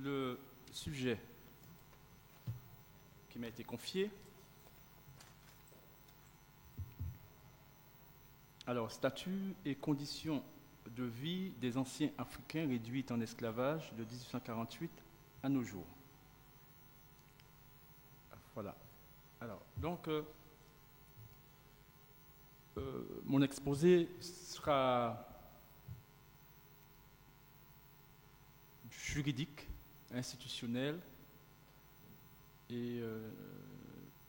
le sujet qui m'a été confié. Alors, statut et conditions de vie des anciens Africains réduits en esclavage de 1848 à nos jours. Voilà. Alors, donc, mon exposé sera juridique, institutionnel et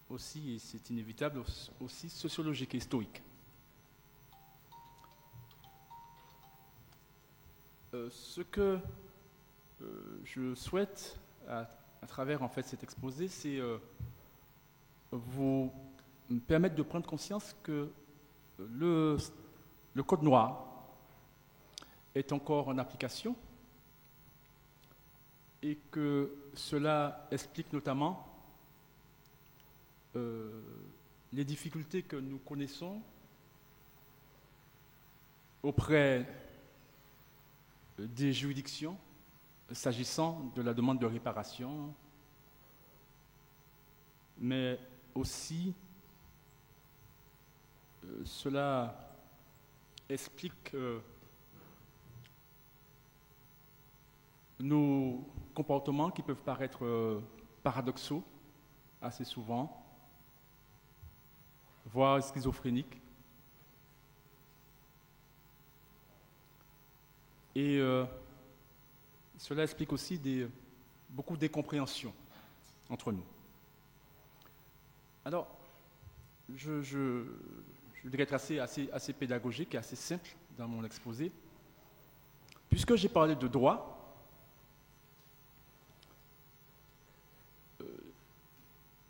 aussi, et c'est inévitable, aussi sociologique et historique. Ce que je souhaite à travers en fait cet exposé, c'est vous permettre de prendre conscience que le Code noir est encore en application et que cela explique notamment les difficultés que nous connaissons auprès des juridictions s'agissant de la demande de réparation, mais aussi cela explique nos comportements qui peuvent paraître paradoxaux assez souvent, voire schizophréniques. Et cela explique aussi beaucoup d'incompréhension entre nous. Alors, je voudrais être assez pédagogique et assez simple dans mon exposé. Puisque j'ai parlé de droit,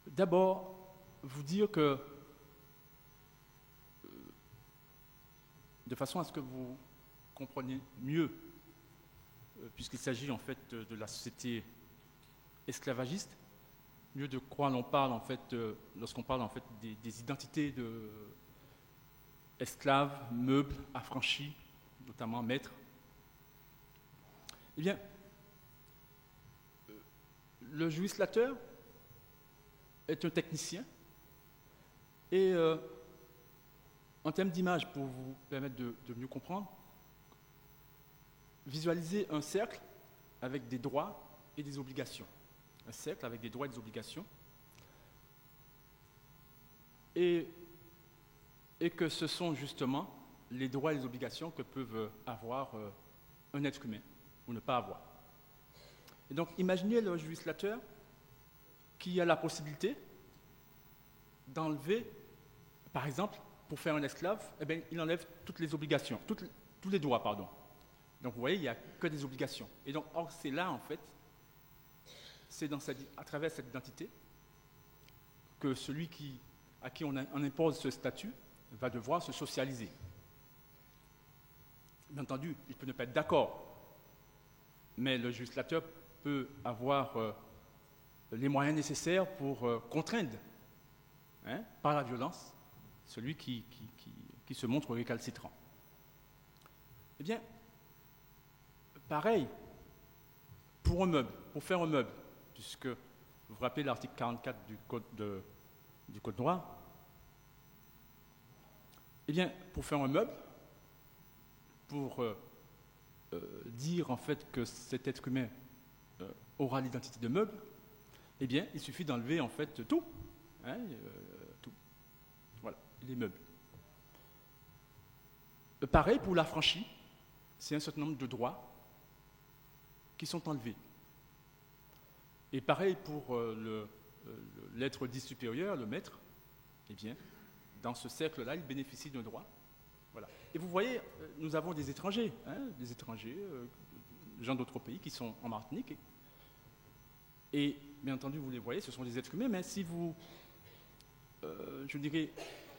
d'abord, vous dire que, de façon à ce que vous compreniez mieux, puisqu'il s'agit en fait de la société esclavagiste, mieux de quoi l'on parle en fait, lorsqu'on parle en fait des identités de esclaves, meubles, affranchis, notamment maîtres. Eh bien, le législateur est un technicien et en termes d'image, pour vous permettre de mieux comprendre, visualisez un cercle avec des droits et des obligations. Un cercle avec des droits et des obligations. Et que ce sont justement les droits et les obligations que peuvent avoir un être humain ou ne pas avoir. Et donc, imaginez le législateur qui a la possibilité d'enlever, par exemple, pour faire un esclave, eh bien, il enlève toutes les obligations, tous les droits, pardon. Donc, vous voyez, il n'y a que des obligations. Et donc, or, c'est là, en fait, c'est à travers cette identité que celui à qui on impose ce statut va devoir se socialiser. Bien entendu, il peut ne pas être d'accord, mais le législateur peut avoir les moyens nécessaires pour contraindre, par la violence, celui qui se montre récalcitrant. Eh bien, pareil, pour un meuble, pour faire un meuble, puisque vous vous rappelez l'article 44 du Code noir, eh bien, pour faire un meuble, pour dire en fait que cet être humain aura l'identité de meuble, eh bien, il suffit d'enlever en fait tout, tout. Voilà, les meubles. Pareil pour l'affranchi, c'est un certain nombre de droits qui sont enlevés. Et pareil pour l'être dit supérieur, le maître, eh bien, dans ce cercle-là, il bénéficie d'un droit. Voilà. Et vous voyez, nous avons des étrangers, des gens d'autres pays qui sont en Martinique. Et bien entendu, vous les voyez, ce sont des êtres humains, mais si vous, je dirais,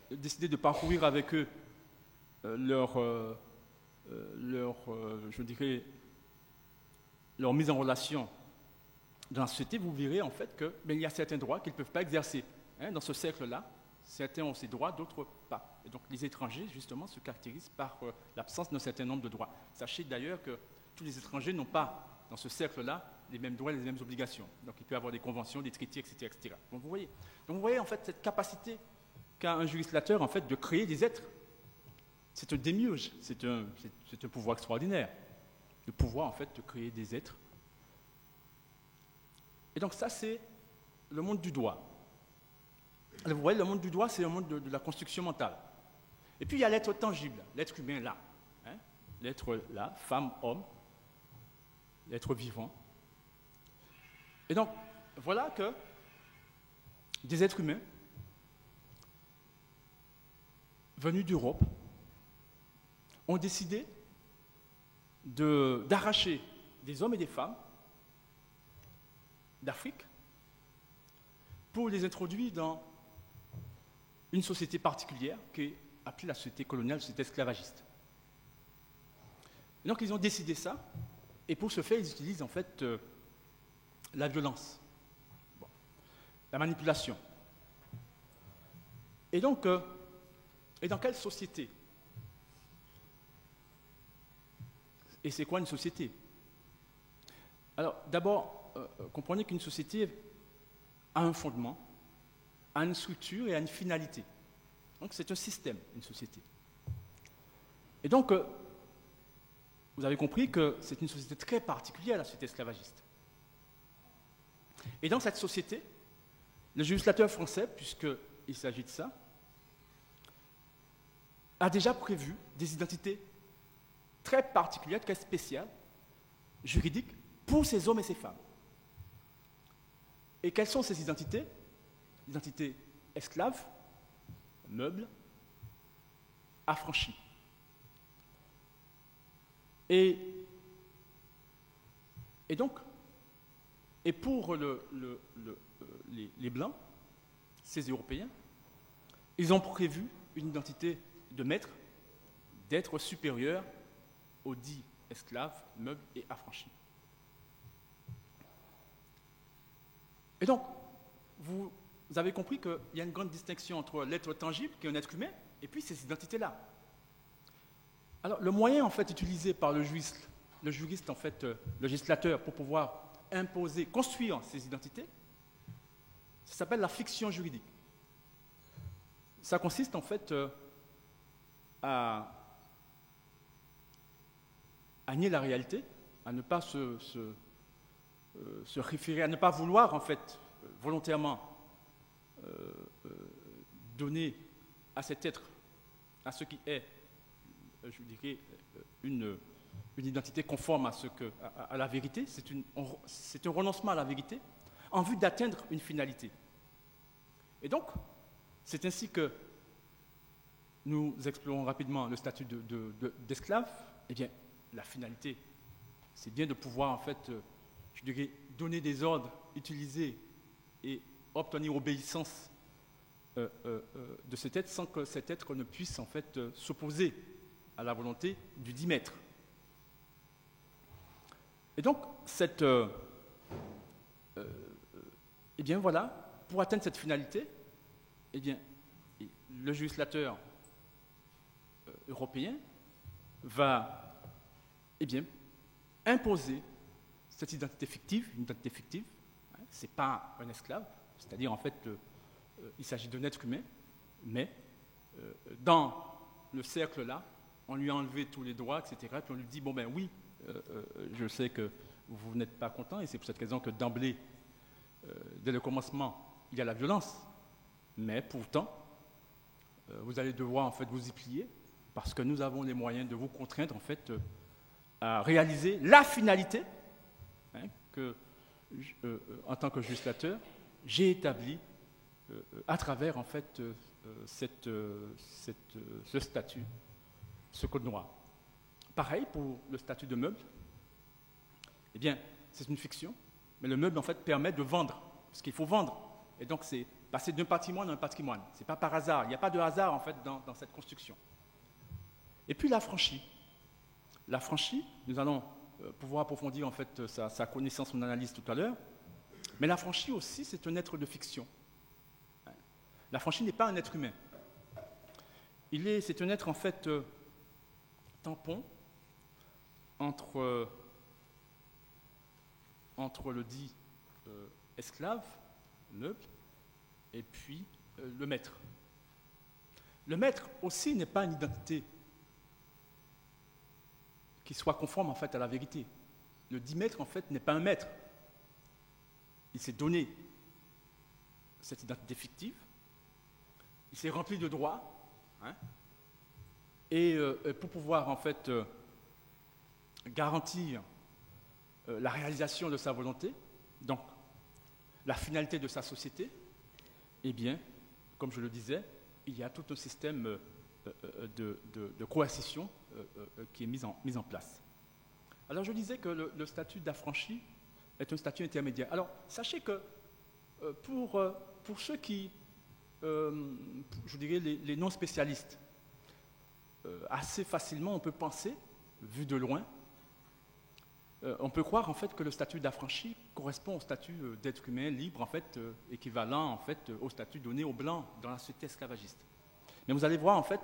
décidez de parcourir avec eux leur mise en relation dans la société, vous verrez en fait qu'il y a certains droits qu'ils ne peuvent pas exercer. Dans ce cercle-là, certains ont ces droits, d'autres pas. Et donc les étrangers, justement, se caractérisent par l'absence d'un certain nombre de droits. Sachez d'ailleurs que tous les étrangers n'ont pas, dans ce cercle-là, les mêmes droits et les mêmes obligations. Donc il peut y avoir des conventions, des traités, etc. etc. Donc vous voyez en fait cette capacité qu'a un législateur en fait de créer des êtres. C'est un démiurge, c'est un pouvoir extraordinaire, le pouvoir en fait de créer des êtres. Et donc ça c'est le monde du droit. Alors, vous voyez, le monde du droit c'est le monde de la construction mentale. Et puis il y a l'être tangible, l'être humain là, hein, l'être là, femme, homme, l'être vivant. Et donc voilà que des êtres humains venus d'Europe ont décidé d'arracher des hommes et des femmes d'Afrique pour les introduire dans une société particulière qui est appelée la société coloniale, la société esclavagiste. Et donc ils ont décidé ça, et pour ce faire, ils utilisent en fait la violence, la manipulation. Et donc, et dans quelle société? Et c'est quoi une société? Alors, d'abord, comprenez qu'une société a un fondement, a une structure et a une finalité. Donc, c'est un système, une société. Et donc, vous avez compris que c'est une société très particulière, la société esclavagiste. Et dans cette société, le législateur français, puisqu'il s'agit de ça, a déjà prévu des identités très particulières, très spéciales, juridiques, pour ces hommes et ces femmes. Et quelles sont ces identités? Identités esclaves, meubles, affranchis. Et donc, et pour les Blancs, ces Européens, ils ont prévu une identité de maître, d'être supérieur aux dits esclaves, meubles et affranchis. Et donc, vous avez compris qu'il y a une grande distinction entre l'être tangible, qui est un être humain, et puis ces identités-là. Alors, le moyen en fait utilisé par le juriste en fait, le législateur pour pouvoir imposer, construire ces identités, ça s'appelle la fiction juridique. Ça consiste en fait à nier la réalité, à ne pas se référer, à ne pas vouloir en fait volontairement donner à cet être, à ce qui est, je dirais, une identité conforme à la vérité. C'est un renoncement à la vérité en vue d'atteindre une finalité. Et donc, c'est ainsi que nous explorons rapidement le statut d'esclave. Eh bien, la finalité, c'est bien de pouvoir, en fait, je dirais, donner des ordres, utiliser et obtenir obéissance de cet être sans que cet être ne puisse, en fait, s'opposer à la volonté du dit maître. Et donc, eh bien voilà, pour atteindre cette finalité, eh bien, le législateur européen va, eh bien, imposer cette identité fictive, une identité fictive. Hein, ce n'est pas un esclave, c'est-à-dire en fait, il s'agit d'un être humain, mais dans le cercle-là, on lui a enlevé tous les droits, etc. Puis on lui dit, bon ben oui, je sais que vous n'êtes pas content, et c'est pour cette raison que d'emblée, dès le commencement, il y a la violence, mais pourtant, vous allez devoir en fait vous y plier, parce que nous avons les moyens de vous contraindre en fait à réaliser la finalité que, en tant que législateur, j'ai établi à travers en fait ce statut, ce code noir. Pareil pour le statut de meuble. Eh bien, c'est une fiction, mais le meuble en fait permet de vendre, parce qu'il faut vendre. Et donc c'est passer d'un patrimoine à un patrimoine. Ce n'est pas par hasard, il n'y a pas de hasard en fait dans cette construction. Et puis l'affranchi. L'affranchi, nous allons pouvoir approfondir en fait sa connaissance, son analyse tout à l'heure, mais l'affranchi aussi c'est un être de fiction. L'affranchi n'est pas un être humain. C'est un être en fait tampon entre entre le dit esclave, meuble, et puis le maître. Le maître aussi n'est pas une identité qui soit conforme en fait à la vérité. Le dit maître en fait n'est pas un maître. Il s'est donné cette identité fictive, il s'est rempli de droits, hein, et pour pouvoir en fait garantir la réalisation de sa volonté, donc la finalité de sa société, eh bien, comme je le disais, il y a tout un système de coercition qui est mis en place. Alors je disais que le statut d'affranchi est un statut intermédiaire. Alors sachez que pour ceux qui, je dirais les non-spécialistes, assez facilement on peut penser, vu de loin, on peut croire en fait que le statut d'affranchi correspond au statut d'être humain libre, en fait, équivalent en fait au statut donné aux blancs dans la société esclavagiste. Mais vous allez voir en fait,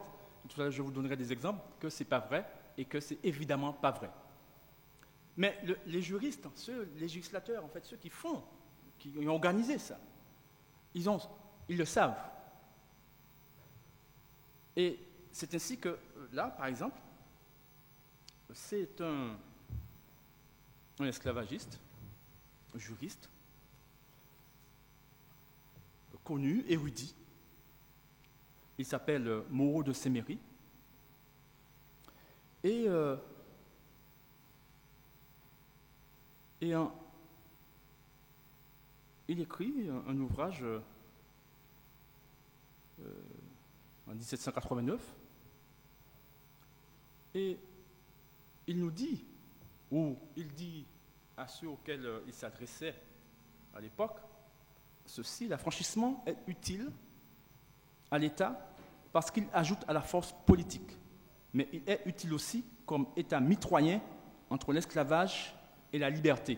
tout à l'heure je vous donnerai des exemples, que c'est pas vrai et que c'est évidemment pas vrai. Mais les juristes, les législateurs, en fait, ceux qui ont organisé ça, ils le savent. Et c'est ainsi que là, par exemple, c'est un esclavagiste, juriste, connu, érudit. Il s'appelle Moreau de Séméry. Et il écrit un ouvrage en 1789, et il nous dit, ou il dit à ceux auxquels il s'adressait à l'époque, ceci: l'affranchissement est utile à l'État parce qu'il ajoute à la force politique, mais il est utile aussi comme État mitoyen entre l'esclavage et la liberté.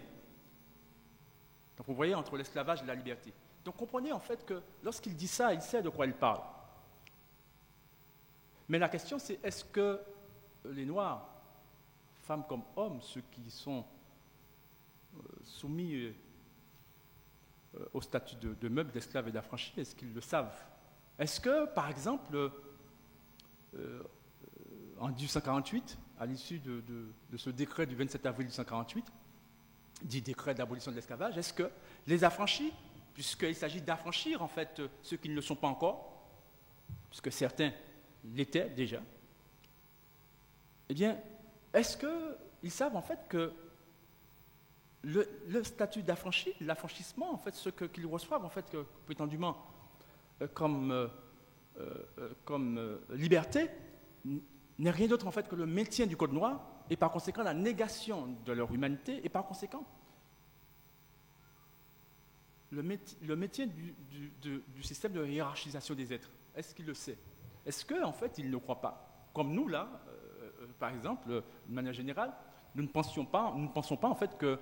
Donc vous voyez, entre l'esclavage et la liberté. Donc comprenez en fait que lorsqu'il dit ça, il sait de quoi il parle. Mais la question c'est, est-ce que les Noirs, femmes comme hommes, ceux qui sont soumis au statut de meubles, d'esclaves et d'affranchis, est-ce qu'ils le savent? Est-ce que, par exemple, en 1848, à l'issue de ce décret du 27 avril 1848, dit décret d'abolition de l'esclavage, est-ce que les affranchis, puisqu'il s'agit d'affranchir en fait ceux qui ne le sont pas encore, puisque certains l'étaient déjà, eh bien, est-ce qu'ils savent en fait que le statut d'affranchi, l'affranchissement, en fait, ce qu'ils reçoivent en fait prétendument comme liberté, n'est rien d'autre en fait que le maintien du code noir et par conséquent la négation de leur humanité et par conséquent le maintien du système de hiérarchisation des êtres. Est-ce qu'il le sait? Est-ce qu'en fait il ne croit pas? Comme nous là, par exemple, de manière générale, nous ne pensons pas en fait que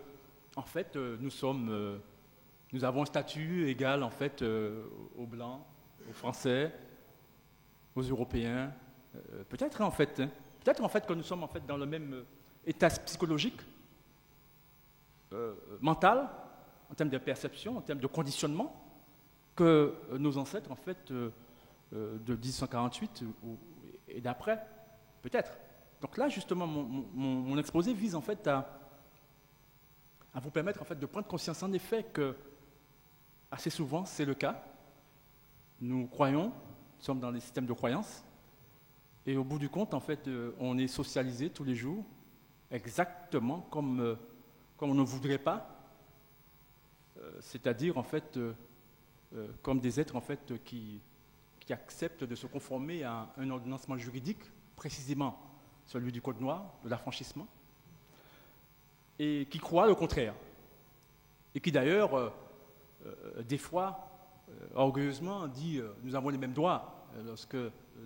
nous avons un statut égal en fait aux Blancs, aux Français, aux Européens. Peut-être en fait que nous sommes en fait dans le même état psychologique, mental, en termes de perception, en termes de conditionnement, que nos ancêtres en fait de 1848 et d'après, peut-être. Donc là justement mon exposé vise en fait à vous permettre en fait de prendre conscience en effet que assez souvent c'est le cas. Nous croyons, nous sommes dans des systèmes de croyances. Et au bout du compte, en fait, on est socialisé tous les jours, exactement comme on ne voudrait pas, c'est-à-dire en fait comme des êtres en fait qui acceptent de se conformer à un ordonnancement juridique, précisément celui du Code noir, de l'affranchissement, et qui croient le contraire, et qui d'ailleurs, des fois, orgueilleusement dit nous avons les mêmes droits. Lorsque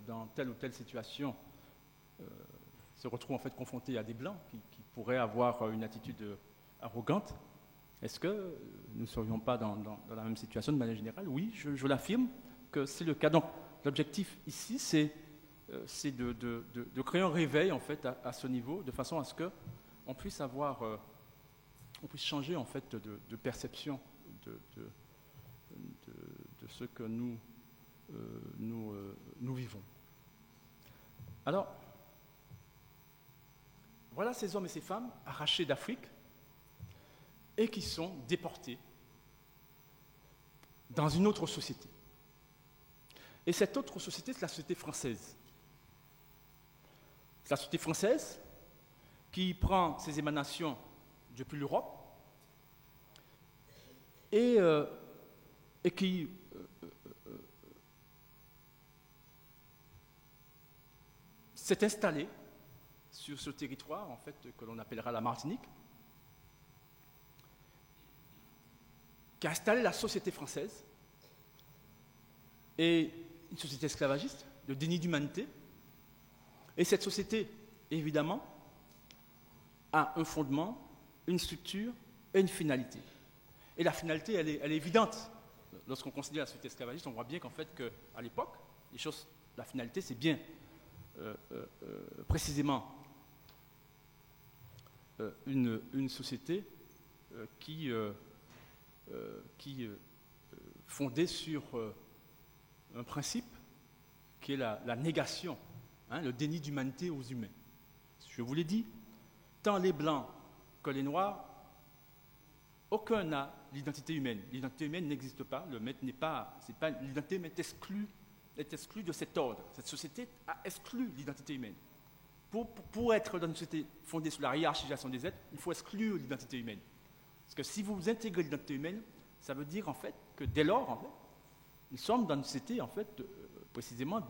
dans telle ou telle situation se retrouvent en fait confrontés à des blancs qui pourraient avoir une attitude arrogante, est-ce que nous ne serions pas dans la même situation de manière générale? Oui, je l'affirme que c'est le cas. Donc l'objectif ici, c'est de créer un réveil en fait à ce niveau, de façon à ce qu'on puisse avoir on puisse changer en fait de perception de, de- de ce que nous vivons. Alors, voilà ces hommes et ces femmes arrachés d'Afrique et qui sont déportés dans une autre société. Et cette autre société, c'est la société française. C'est la société française qui prend ses émanations depuis l'Europe et qui s'est installée sur ce territoire en fait, que l'on appellera la Martinique, qui a installé la société française, et une société esclavagiste, de déni d'humanité. Et cette société, évidemment, a un fondement, une structure et une finalité. Et la finalité, elle est évidente. Lorsqu'on considère la société esclavagiste, on voit bien qu'en fait, qu'à l'époque, la finalité, c'est bien précisément une société qui fondée sur un principe qui est la négation, le déni d'humanité aux humains. Je vous l'ai dit, tant les Blancs que les Noirs, aucun n'a l'identité humaine. L'identité humaine n'existe pas, le maître n'est pas, l'identité humaine est exclue de cet ordre. Cette société a exclu l'identité humaine. Pour être dans une société fondée sur la hiérarchisation des êtres, il faut exclure l'identité humaine. Parce que si vous intégrez l'identité humaine, ça veut dire en fait que dès lors, en fait, nous sommes dans une société en fait, précisément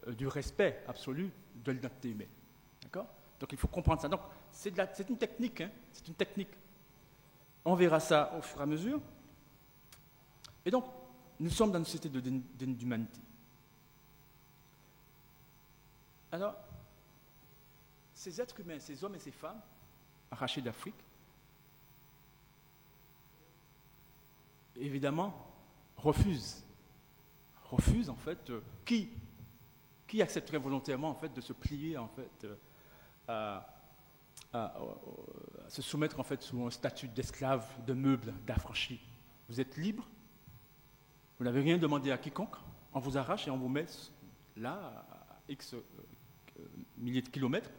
du respect absolu de l'identité humaine. D'accord ? Donc il faut comprendre ça. Donc c'est une technique, c'est une technique. On verra ça au fur et à mesure. Et donc, nous sommes dans une société d'humanité. Alors, ces êtres humains, ces hommes et ces femmes, arrachés d'Afrique, évidemment, refusent en fait, qui accepterait volontairement en fait de se plier en fait à se soumettre en fait sous un statut d'esclave, de meuble, d'affranchi. Vous êtes libre, vous n'avez rien demandé à quiconque, on vous arrache et on vous met là à X milliers de kilomètres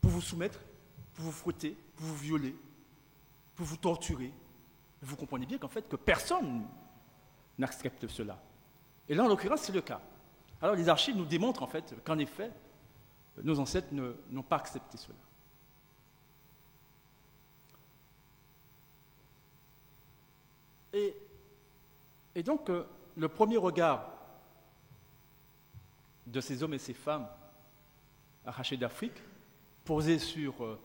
pour vous soumettre, pour vous fouetter, pour vous violer, pour vous torturer. Vous comprenez bien qu'en fait que personne n'accepte cela. Et là, en l'occurrence, c'est le cas. Alors, les archives nous démontrent en fait qu'en effet, nos ancêtres n'ont pas accepté cela. Et donc, le premier regard de ces hommes et ces femmes arrachés d'Afrique, posé sur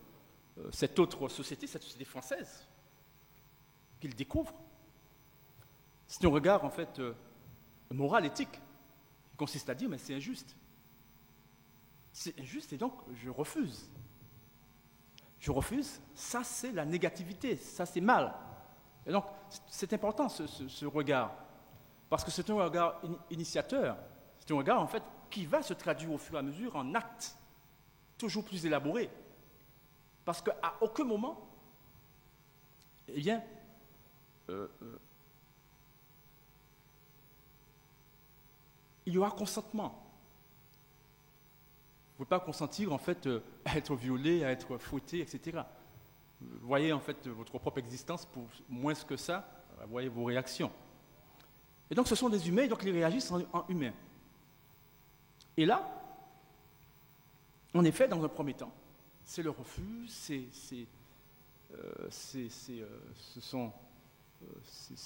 cette autre société, cette société française, qu'ils découvrent, c'est un regard en fait moral, éthique, qui consiste à dire mais c'est injuste. C'est injuste et donc je refuse. Je refuse, ça c'est la négativité, ça c'est mal. Et donc c'est important ce regard, parce que c'est un regard initiateur, c'est un regard en fait qui va se traduire au fur et à mesure en actes toujours plus élaborés. Parce qu'à aucun moment, eh bien, il y aura consentement. Vous ne pouvez pas consentir en fait à être violé, à être fouetté, etc. Vous voyez en fait votre propre existence pour moins que ça, vous voyez vos réactions. Et donc ce sont des humains, et donc ils réagissent en humains. Et là, en effet, dans un premier temps, c'est le refus, c'est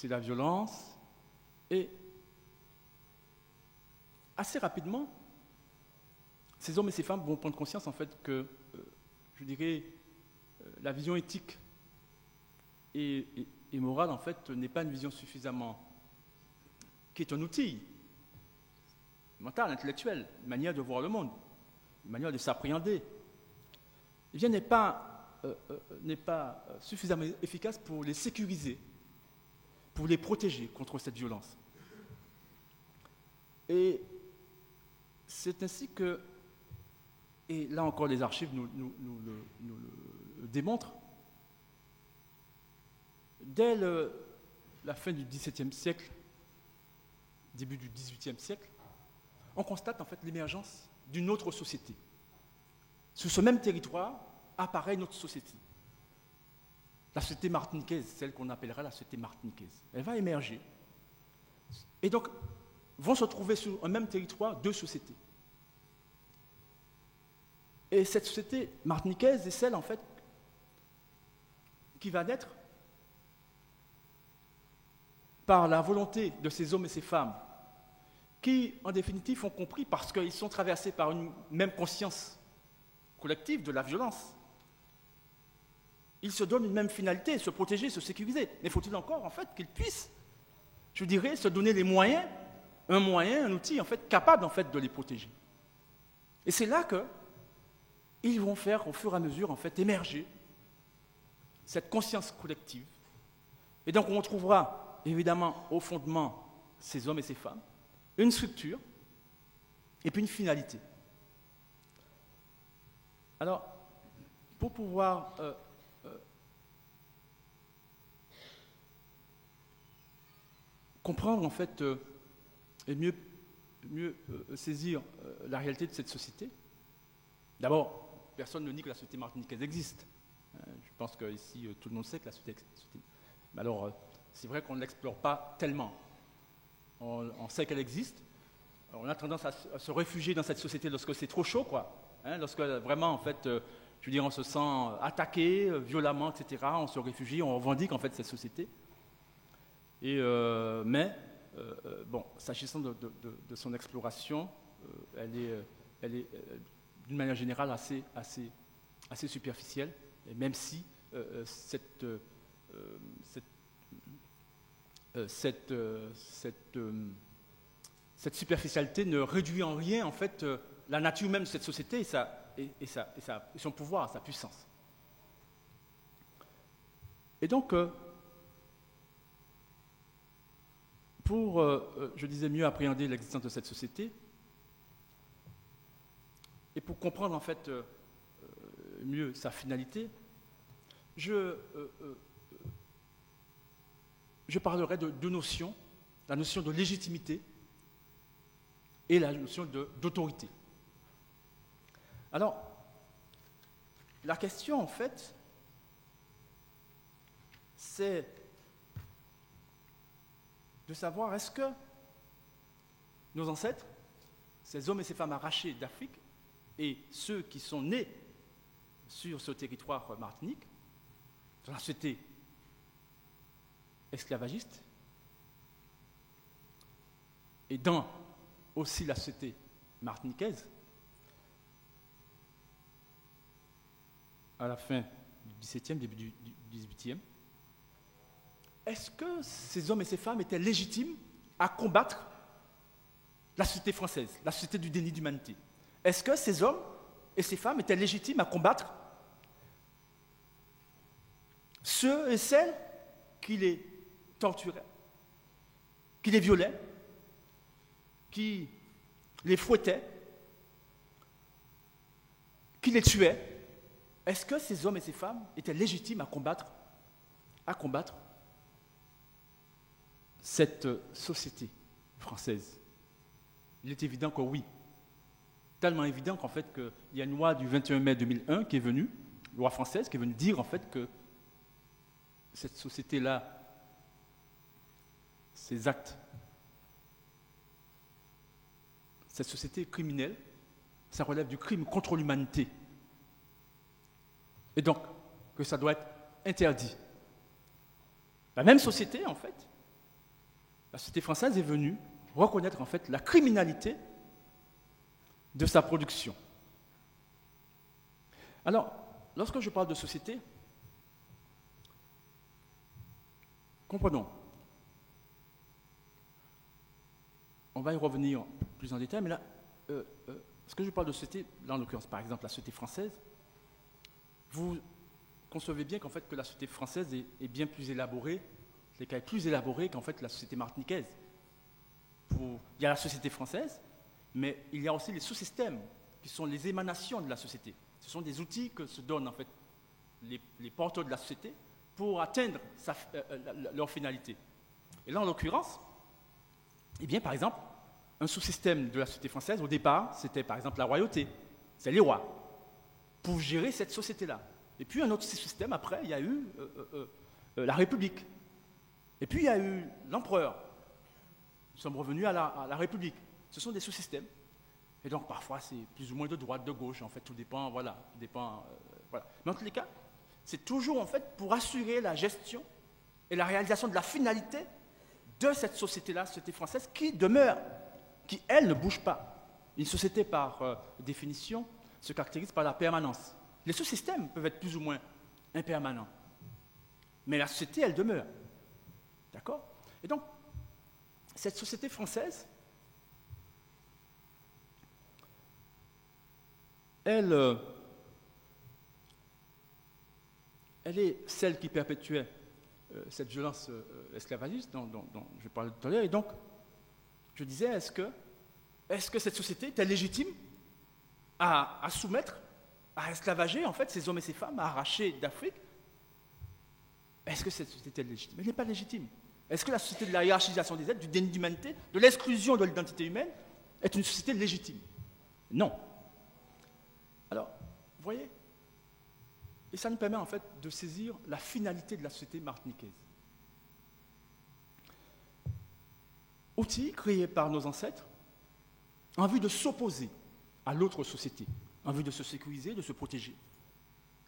la violence, et assez rapidement, ces hommes et ces femmes vont prendre conscience en fait que, je dirais, la vision éthique et morale en fait n'est pas une vision suffisamment, qui est un outil mental, intellectuel, une manière de voir le monde, une manière de s'appréhender, eh bien n'est pas suffisamment efficace pour les sécuriser, pour les protéger contre cette violence. Et c'est ainsi que, et là encore les archives nous le démontrent, dès la fin du XVIIe siècle, début du XVIIIe siècle, on constate en fait l'émergence d'une autre société. Sur ce même territoire apparaît une autre société. La société martiniquaise, celle qu'on appellera la société martiniquaise. Elle va émerger. Et donc, vont se trouver sur un même territoire deux sociétés. Et cette société martiniquaise est celle, en fait, qui va naître par la volonté de ces hommes et ces femmes qui, en définitive, ont compris, parce qu'ils sont traversés par une même conscience collective de la violence. Ils se donnent une même finalité, se protéger, se sécuriser. Mais faut-il encore, en fait, qu'ils puissent, je dirais, se donner les moyens, un outil, en fait, capable, en fait, de les protéger. Et c'est là qu'ils vont faire, au fur et à mesure, en fait, émerger cette conscience collective. Et donc, on trouvera, évidemment, au fondement, ces hommes et ces femmes, une structure et puis une finalité. Alors, pour pouvoir comprendre en fait et mieux saisir la réalité de cette société, d'abord, personne ne nie que la société martiniquaise existe. Je pense qu'ici, tout le monde sait que la société existe. Mais alors, c'est vrai qu'on ne l'explore pas tellement. On sait qu'elle existe. On a tendance à se réfugier dans cette société lorsque c'est trop chaud, quoi. Lorsque vraiment, en fait, je veux dire, on se sent attaqué violemment, etc. On se réfugie, on revendique en fait cette société. Mais bon, s'agissant de son exploration, elle est d'une manière générale assez superficielle, et même si cette superficialité ne réduit en rien en fait la nature même de cette société et son pouvoir, sa puissance. Et donc, pour, je disais, mieux appréhender l'existence de cette société, et pour comprendre en fait mieux sa finalité, je parlerai de deux notions, la notion de légitimité et la notion d'autorité. Alors, la question en fait, c'est de savoir est-ce que nos ancêtres, ces hommes et ces femmes arrachés d'Afrique, et ceux qui sont nés sur ce territoire martinique, dans la société esclavagiste, et dans aussi la société martiniquaise, à la fin du XVIIe, début du XVIIIe, est-ce que ces hommes et ces femmes étaient légitimes à combattre la société française, la société du déni d'humanité? Est-ce que ces hommes et ces femmes étaient légitimes à combattre ceux et celles qui les torturaient, qui les violaient, qui les fouettaient, qui les tuaient? Est-ce que ces hommes et ces femmes étaient légitimes à combattre cette société française? Il est évident que oui. Tellement évident qu'en fait qu'il y a une loi du 21 mai 2001 qui est venue, loi française, qui est venue dire en fait que cette société-là, ces actes, cette société criminelle, ça relève du crime contre l'humanité. Et donc, que ça doit être interdit. La même société, en fait, la société française est venue reconnaître en fait la criminalité de sa production. Alors, lorsque je parle de société, comprenons, on va y revenir plus en détail, mais là, ce que je parle de société, là en l'occurrence par exemple la société française, vous concevez bien qu'en fait que la société française est bien plus élaborée, est plus élaborée qu'en fait la société martiniquaise. Il y a la société française, mais il y a aussi les sous-systèmes qui sont les émanations de la société. Ce sont des outils que se donnent en fait les porteurs de la société pour atteindre leur finalité. Et là, en l'occurrence, eh bien, par exemple, un sous-système de la société française, au départ, c'était par exemple la royauté, c'est les rois, pour gérer cette société-là. Et puis un autre système, après, il y a eu la République. Et puis il y a eu l'empereur. Nous sommes revenus à la République. Ce sont des sous-systèmes. Et donc parfois c'est plus ou moins de droite, de gauche, en fait, tout dépend, voilà. Voilà. Mais en tous les cas, c'est toujours en fait pour assurer la gestion et la réalisation de la finalité de cette société-là, société française, qui demeure, qui, elle, ne bouge pas. Une société, par définition, se caractérise par la permanence. Les sous-systèmes peuvent être plus ou moins impermanents, mais la société, elle demeure. D'accord? Et donc, cette société française, elle est celle qui perpétuait cette violence esclavagiste dont je parlais tout à l'heure. Et donc, je disais, est-ce que cette société était légitime à soumettre, à esclavager, en fait, ces hommes et ces femmes, à arracher d'Afrique? Est-ce que cette société est légitime? Elle n'est pas légitime. Est-ce que la société de la hiérarchisation des êtres, du déni d'humanité, de l'exclusion de l'identité humaine, est une société légitime? Non. Alors, vous voyez, et ça nous permet en fait de saisir la finalité de la société martiniquaise. Outil créé par nos ancêtres en vue de s'opposer à l'autre société, en vue de se sécuriser, de se protéger,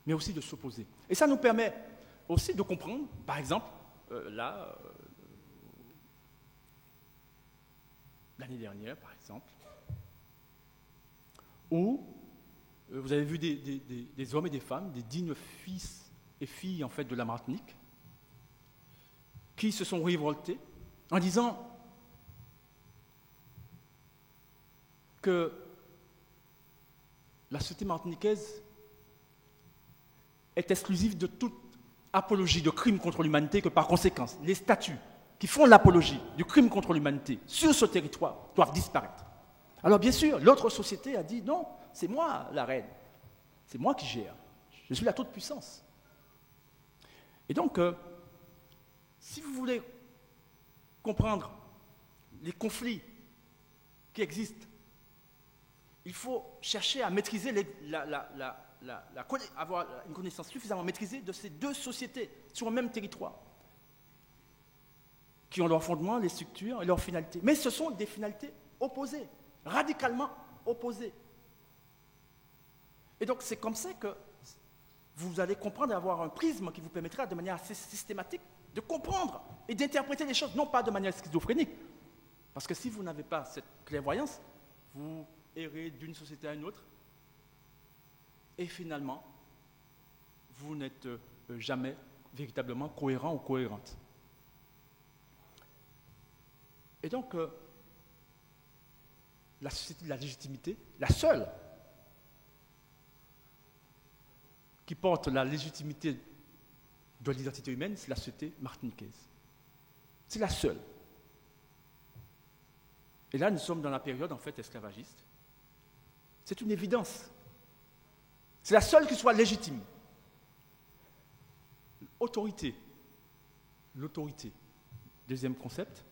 mais aussi de s'opposer. Et ça nous permet aussi de comprendre, par exemple, l'année dernière, par exemple, où vous avez vu des hommes et des femmes, des dignes fils et filles en fait, de la Martinique, qui se sont révoltés en disant que la société martiniquaise est exclusive de toute apologie de crimes contre l'humanité, que par conséquent, les statuts qui font l'apologie du crime contre l'humanité sur ce territoire doivent disparaître. Alors bien sûr, l'autre société a dit non, c'est moi la reine, c'est moi qui gère, je suis la toute-puissance. Et donc, si vous voulez comprendre les conflits qui existent, il faut chercher à maîtriser, avoir une connaissance suffisamment maîtrisée de ces deux sociétés sur le même territoire, qui ont leur fondement, les structures et leurs finalités. Mais ce sont des finalités opposées, radicalement opposées. Et donc c'est comme ça que vous allez comprendre et avoir un prisme qui vous permettra de manière assez systématique de comprendre et d'interpréter les choses, non pas de manière schizophrénique. Parce que si vous n'avez pas cette clairvoyance, vous errez d'une société à une autre, et finalement, vous n'êtes jamais véritablement cohérent ou cohérente. Et donc, la société de la légitimité, la seule qui porte la légitimité de l'identité humaine, c'est la société martiniquaise. C'est la seule. Et là, nous sommes dans la période, en fait, esclavagiste. C'est une évidence. C'est la seule qui soit légitime. Autorité. L'autorité. Deuxième concept.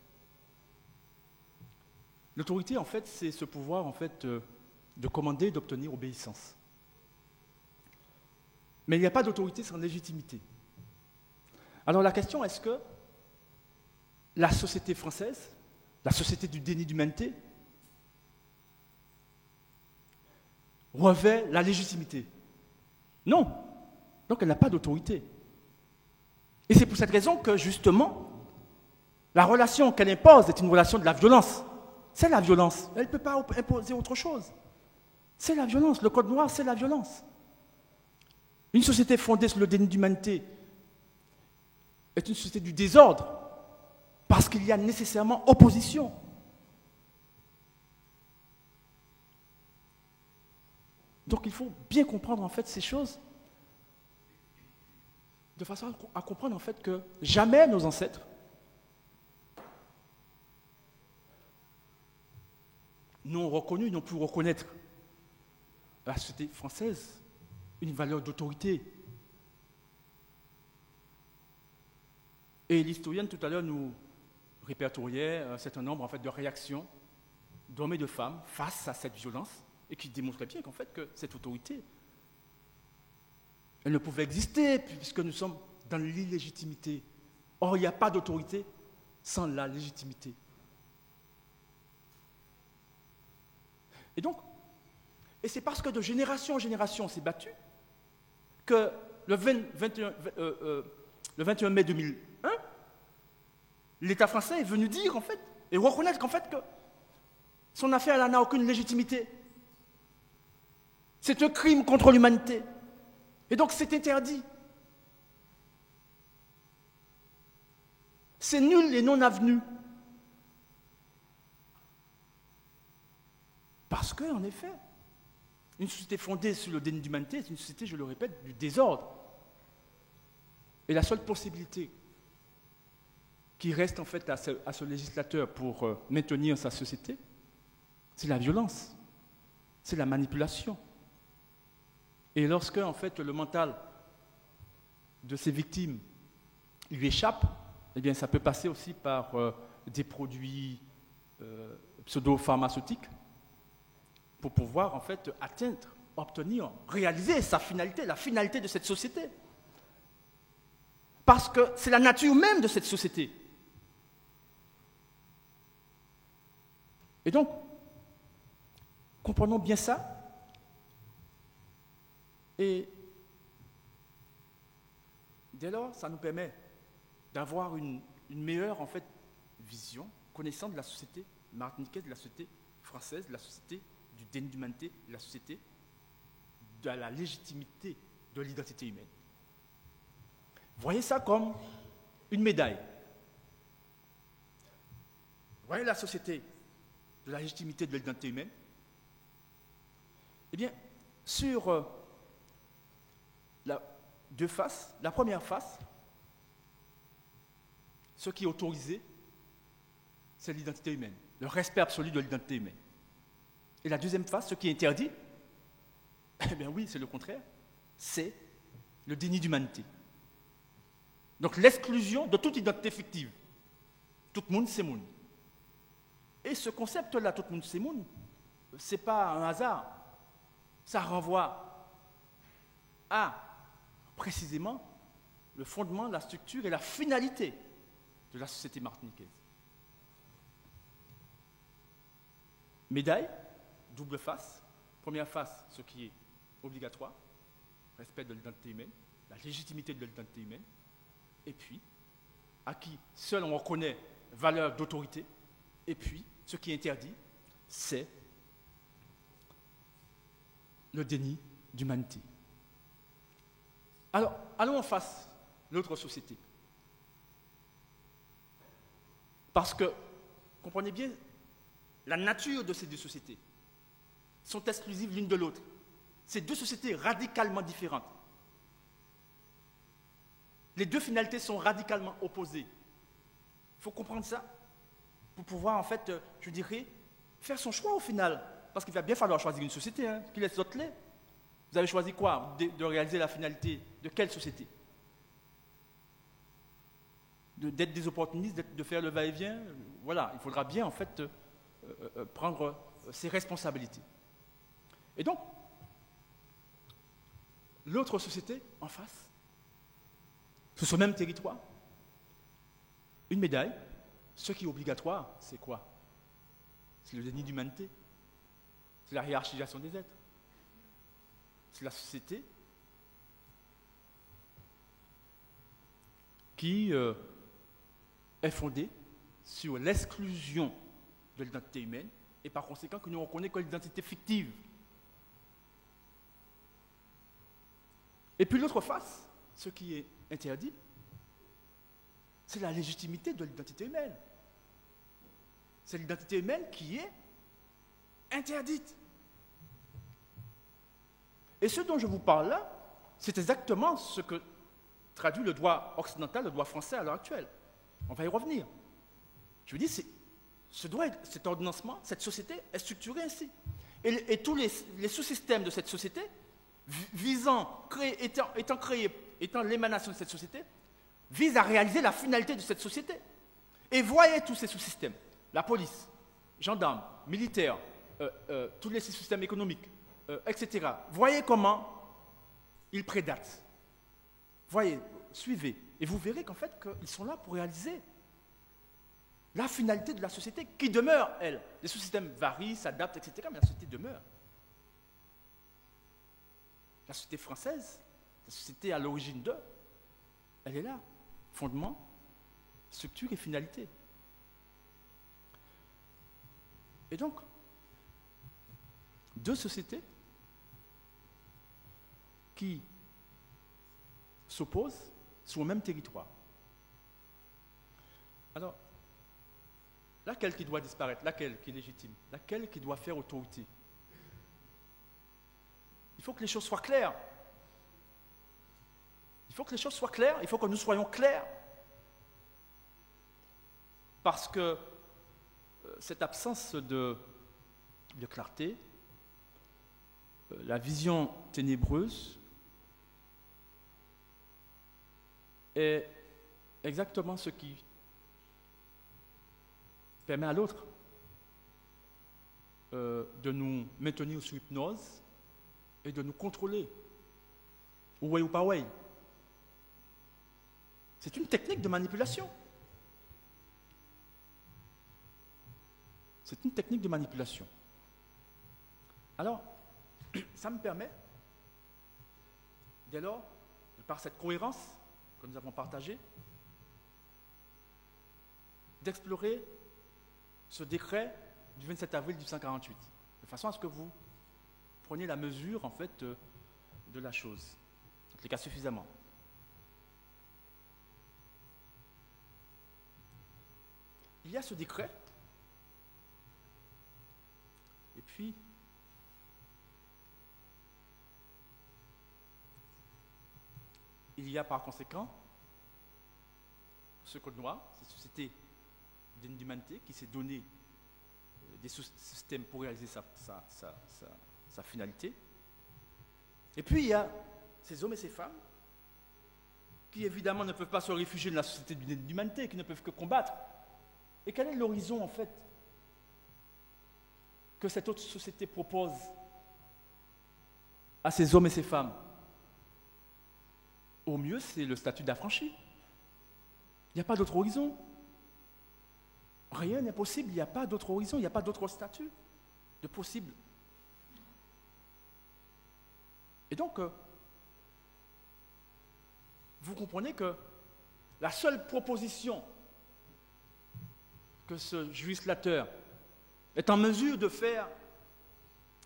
L'autorité, en fait, c'est ce pouvoir, en fait, de commander et d'obtenir obéissance. Mais il n'y a pas d'autorité sans légitimité. Alors la question, est-ce que la société française, la société du déni d'humanité, revêt la légitimité? Non. Donc elle n'a pas d'autorité. Et c'est pour cette raison que, justement, la relation qu'elle impose est une relation de la violence. C'est la violence. Elle ne peut pas imposer autre chose. C'est la violence. Le code noir, c'est la violence. Une société fondée sur le déni d'humanité est une société du désordre parce qu'il y a nécessairement opposition. Donc il faut bien comprendre en fait ces choses de façon à comprendre en fait que jamais nos ancêtres n'ont reconnu, n'ont pu reconnaître à la société française une valeur d'autorité. Et l'historienne tout à l'heure nous répertoriait un certain nombre en fait, de réactions d'hommes et de femmes face à cette violence et qui démontraient bien qu'en fait que cette autorité, elle ne pouvait exister puisque nous sommes dans l'illégitimité. Or, il n'y a pas d'autorité sans la légitimité. Et donc, et c'est parce que de génération en génération on s'est battu que le 21 mai 2001, l'État français est venu dire, en fait, et reconnaître qu'en fait, que son affaire là, n'a aucune légitimité. C'est un crime contre l'humanité. Et donc, c'est interdit. C'est nul et non avenu. Parce que, en effet, une société fondée sur le déni d'humanité, c'est une société, je le répète, du désordre. Et la seule possibilité qui reste en fait à ce législateur pour maintenir sa société, c'est la violence, c'est la manipulation. Et lorsque en fait le mental de ces victimes lui échappe, eh bien ça peut passer aussi par des produits pseudo-pharmaceutiques pour pouvoir en fait atteindre, obtenir, réaliser sa finalité, la finalité de cette société. Parce que c'est la nature même de cette société. Et donc, comprenons bien ça. Et dès lors, ça nous permet d'avoir une meilleure en fait, vision, connaissance de la société martiniquaise, de la société française, de la société du déni d'humanité, de la société de la légitimité de l'identité humaine. Voyez ça comme une médaille. Voyez la société de la légitimité de l'identité humaine. Eh bien, sur deux faces, la première face, ce qui est autorisé, c'est l'identité humaine, le respect absolu de l'identité humaine. Et la deuxième face, ce qui est interdit, eh bien oui, c'est le contraire, c'est le déni d'humanité. Donc l'exclusion de toute identité fictive. Tout le monde, c'est monde. Et ce concept-là, tout le monde, c'est monde, ce n'est pas un hasard. Ça renvoie à, précisément, le fondement, la structure et la finalité de la société martiniquaise. Médaille, double face. Première face, ce qui est obligatoire, respect de l'identité humaine, la légitimité de l'identité humaine, et puis, à qui seul on reconnaît valeur d'autorité, et puis, ce qui est interdit, c'est le déni d'humanité. Alors, allons en face, l'autre société. Parce que, comprenez bien, la nature de ces deux sociétés sont exclusives l'une de l'autre. C'est deux sociétés radicalement différentes. Les deux finalités sont radicalement opposées. Il faut comprendre ça pour pouvoir, en fait, je dirais, faire son choix au final. Parce qu'il va bien falloir choisir une société, hein, qui laisse d'autres les. Vous avez choisi quoi? De réaliser la finalité de quelle société? D'être des opportunistes, de faire le va-et-vient? Voilà, il faudra bien, en fait, prendre ses responsabilités. Et donc, l'autre société, en face, sur ce même territoire, une médaille, ce qui est obligatoire, c'est quoi? C'est le déni d'humanité, c'est la hiérarchisation des êtres, c'est la société qui est fondée sur l'exclusion de l'identité humaine et par conséquent que nous reconnaissons que l'identité fictive. Et puis l'autre face, ce qui est interdit, c'est la légitimité de l'identité humaine. C'est l'identité humaine qui est interdite. Et ce dont je vous parle là, c'est exactement ce que traduit le droit occidental, le droit français à l'heure actuelle. On va y revenir. Je veux dire, cet ordonnancement, cette société est structurée ainsi. Et tous les sous-systèmes de cette société, étant l'émanation de cette société, vise à réaliser la finalité de cette société. Et voyez tous ces sous-systèmes, la police, gendarmes, militaires, tous les systèmes économiques, etc. Voyez comment ils prédatent. Voyez, suivez, et vous verrez qu'en fait, qu'ils sont là pour réaliser la finalité de la société qui demeure, elle. Les sous-systèmes varient, s'adaptent, etc., mais la société demeure. La société française, la société à l'origine d'eux, elle est là. Fondement, structure et finalité. Et donc, deux sociétés qui s'opposent sur le même territoire. Alors, laquelle qui doit disparaître? Laquelle qui est légitime? Laquelle qui doit faire autorité? Il faut que les choses soient claires. Il faut que les choses soient claires, il faut que nous soyons clairs. Parce que cette absence de clarté, la vision ténébreuse, est exactement ce qui permet à l'autre de nous maintenir sous hypnose et de nous contrôler. Oué ou pas oué. C'est une technique de manipulation. C'est une technique de manipulation. Alors, ça me permet, dès lors, par cette cohérence que nous avons partagée, d'explorer ce décret du 27 avril 1848, de façon à ce que vous preniez la mesure, en fait, de la chose, en tous les cas suffisamment. Il y a ce décret, et puis il y a par conséquent ce code noir, cette société d'humanité qui s'est donné des systèmes pour réaliser sa finalité. Et puis il y a ces hommes et ces femmes qui évidemment ne peuvent pas se réfugier dans la société d'humanité, qui ne peuvent que combattre. Et quel est l'horizon en fait que cette autre société propose à ces hommes et ces femmes? Au mieux, c'est le statut d'affranchi. Il n'y a pas d'autre horizon. Rien n'est possible, il n'y a pas d'autre horizon, il n'y a pas d'autre statut de possible. Et donc, vous comprenez que la seule proposition que ce législateur est en mesure de faire,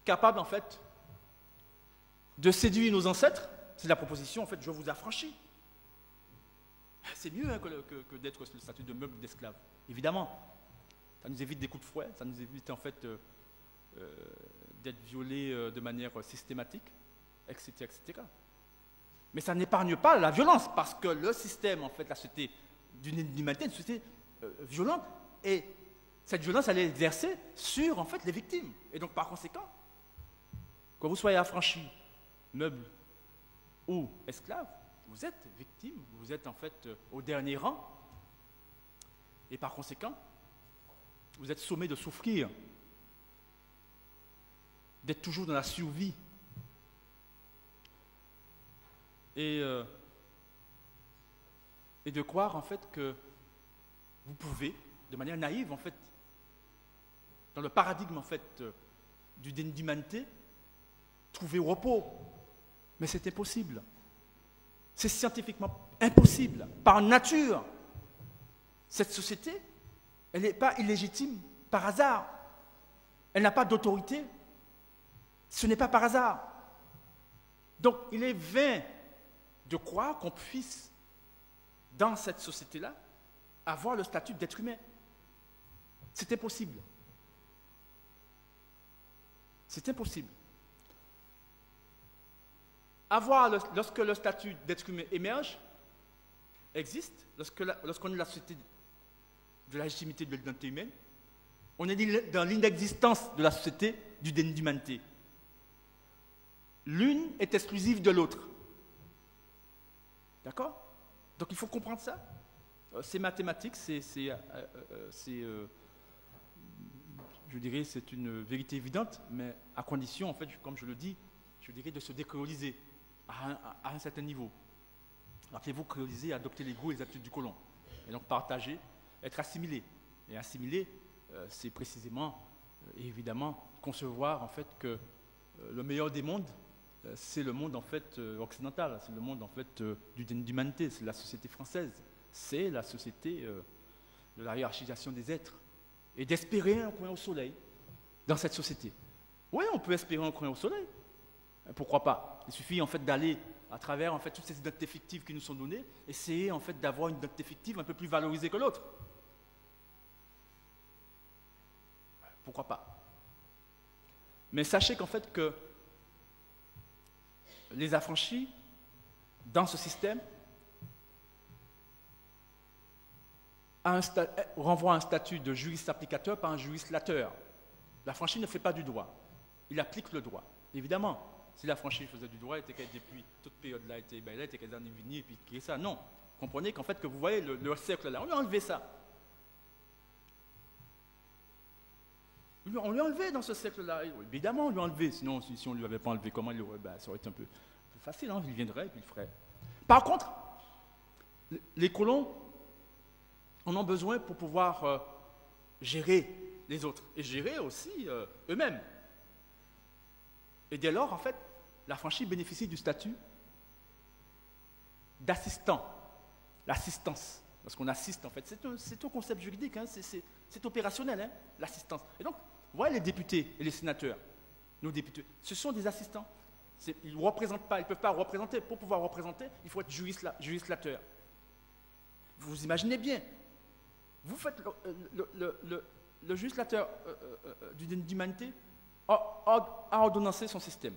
capable en fait de séduire nos ancêtres, c'est la proposition en fait je vous affranchis. C'est mieux hein, que d'être le statut de meuble d'esclave. Évidemment, ça nous évite des coups de fouet, ça nous évite en fait d'être violés de manière systématique, etc., etc. Mais ça n'épargne pas la violence, parce que le système, en fait, la société d'une humanité, une société violente, et cette violence, elle est exercée sur, en fait, les victimes. Et donc, par conséquent, que vous soyez affranchi, meuble ou esclave, vous êtes victime, vous êtes, en fait, au dernier rang, et par conséquent, vous êtes sommé de souffrir, d'être toujours dans la survie. Et de croire en fait que vous pouvez, de manière naïve en fait, dans le paradigme en fait du déni d'humanité, trouver repos. Mais c'est impossible. C'est scientifiquement impossible. Par nature, cette société, elle n'est pas illégitime par hasard. Elle n'a pas d'autorité. Ce n'est pas par hasard. Donc, il est vain de croire qu'on puisse, dans cette société-là, avoir le statut d'être humain. C'est impossible. C'est impossible. Lorsque le statut d'être humain émerge, existe, lorsqu'on est dans la société de la légitimité de l'identité humaine, on est dans l'inexistence de la société du déni d'humanité. L'une est exclusive de l'autre. D'accord? Donc il faut comprendre ça. C'est mathématique, je dirais, c'est une vérité évidente, mais à condition, en fait, comme je le dis, je dirais de se décréoliser à un certain niveau. Rappelez-vous, créoliser, adopter les goûts et les habitudes du colon. Et donc partager, être assimilé. Et assimiler, c'est précisément, et évidemment, concevoir en fait que le meilleur des mondes, c'est le monde en fait occidental, c'est le monde en fait d'humanité, c'est la société française, c'est la société de la hiérarchisation des êtres. Et d'espérer un coin au soleil dans cette société. Oui, on peut espérer un coin au soleil. Pourquoi pas? Il suffit en fait d'aller à travers en fait toutes ces identités fictives qui nous sont données, essayer en fait d'avoir une identité fictive un peu plus valorisée que l'autre. Pourquoi pas? Mais sachez qu'en fait que les affranchis dans ce système renvoie à un statut de juriste applicateur par un juriste lateur. L'affranchi ne fait pas du droit, il applique le droit. Évidemment, si l'affranchi faisait du droit, il était depuis toute période-là, il était qu'elle en est venue et puis qui est ça. Non, comprenez qu'en fait, que vous voyez le cercle là, on lui a enlevé ça. On lui a enlevé dans ce cercle-là. Évidemment, on lui a enlevé. Sinon, si on ne lui avait pas enlevé, comment il aurait, ça aurait été un peu facile, hein, il viendrait et puis il ferait. Par contre, les colons en ont besoin pour pouvoir gérer les autres et gérer aussi eux-mêmes. Et dès lors, en fait, l'affranchi bénéficie du statut d'assistant, l'assistance. Parce qu'on assiste, en fait, c'est un concept juridique, hein, c'est opérationnel, hein, l'assistance. Et donc, vous voyez les députés et les sénateurs, nos députés, ce sont des assistants. Ils ne représentent pas, ils ne peuvent pas représenter. Pour pouvoir représenter, il faut être juriste-lateur. Vous imaginez bien, vous faites le juriste-lateur d'humanité a ordonnancé son système.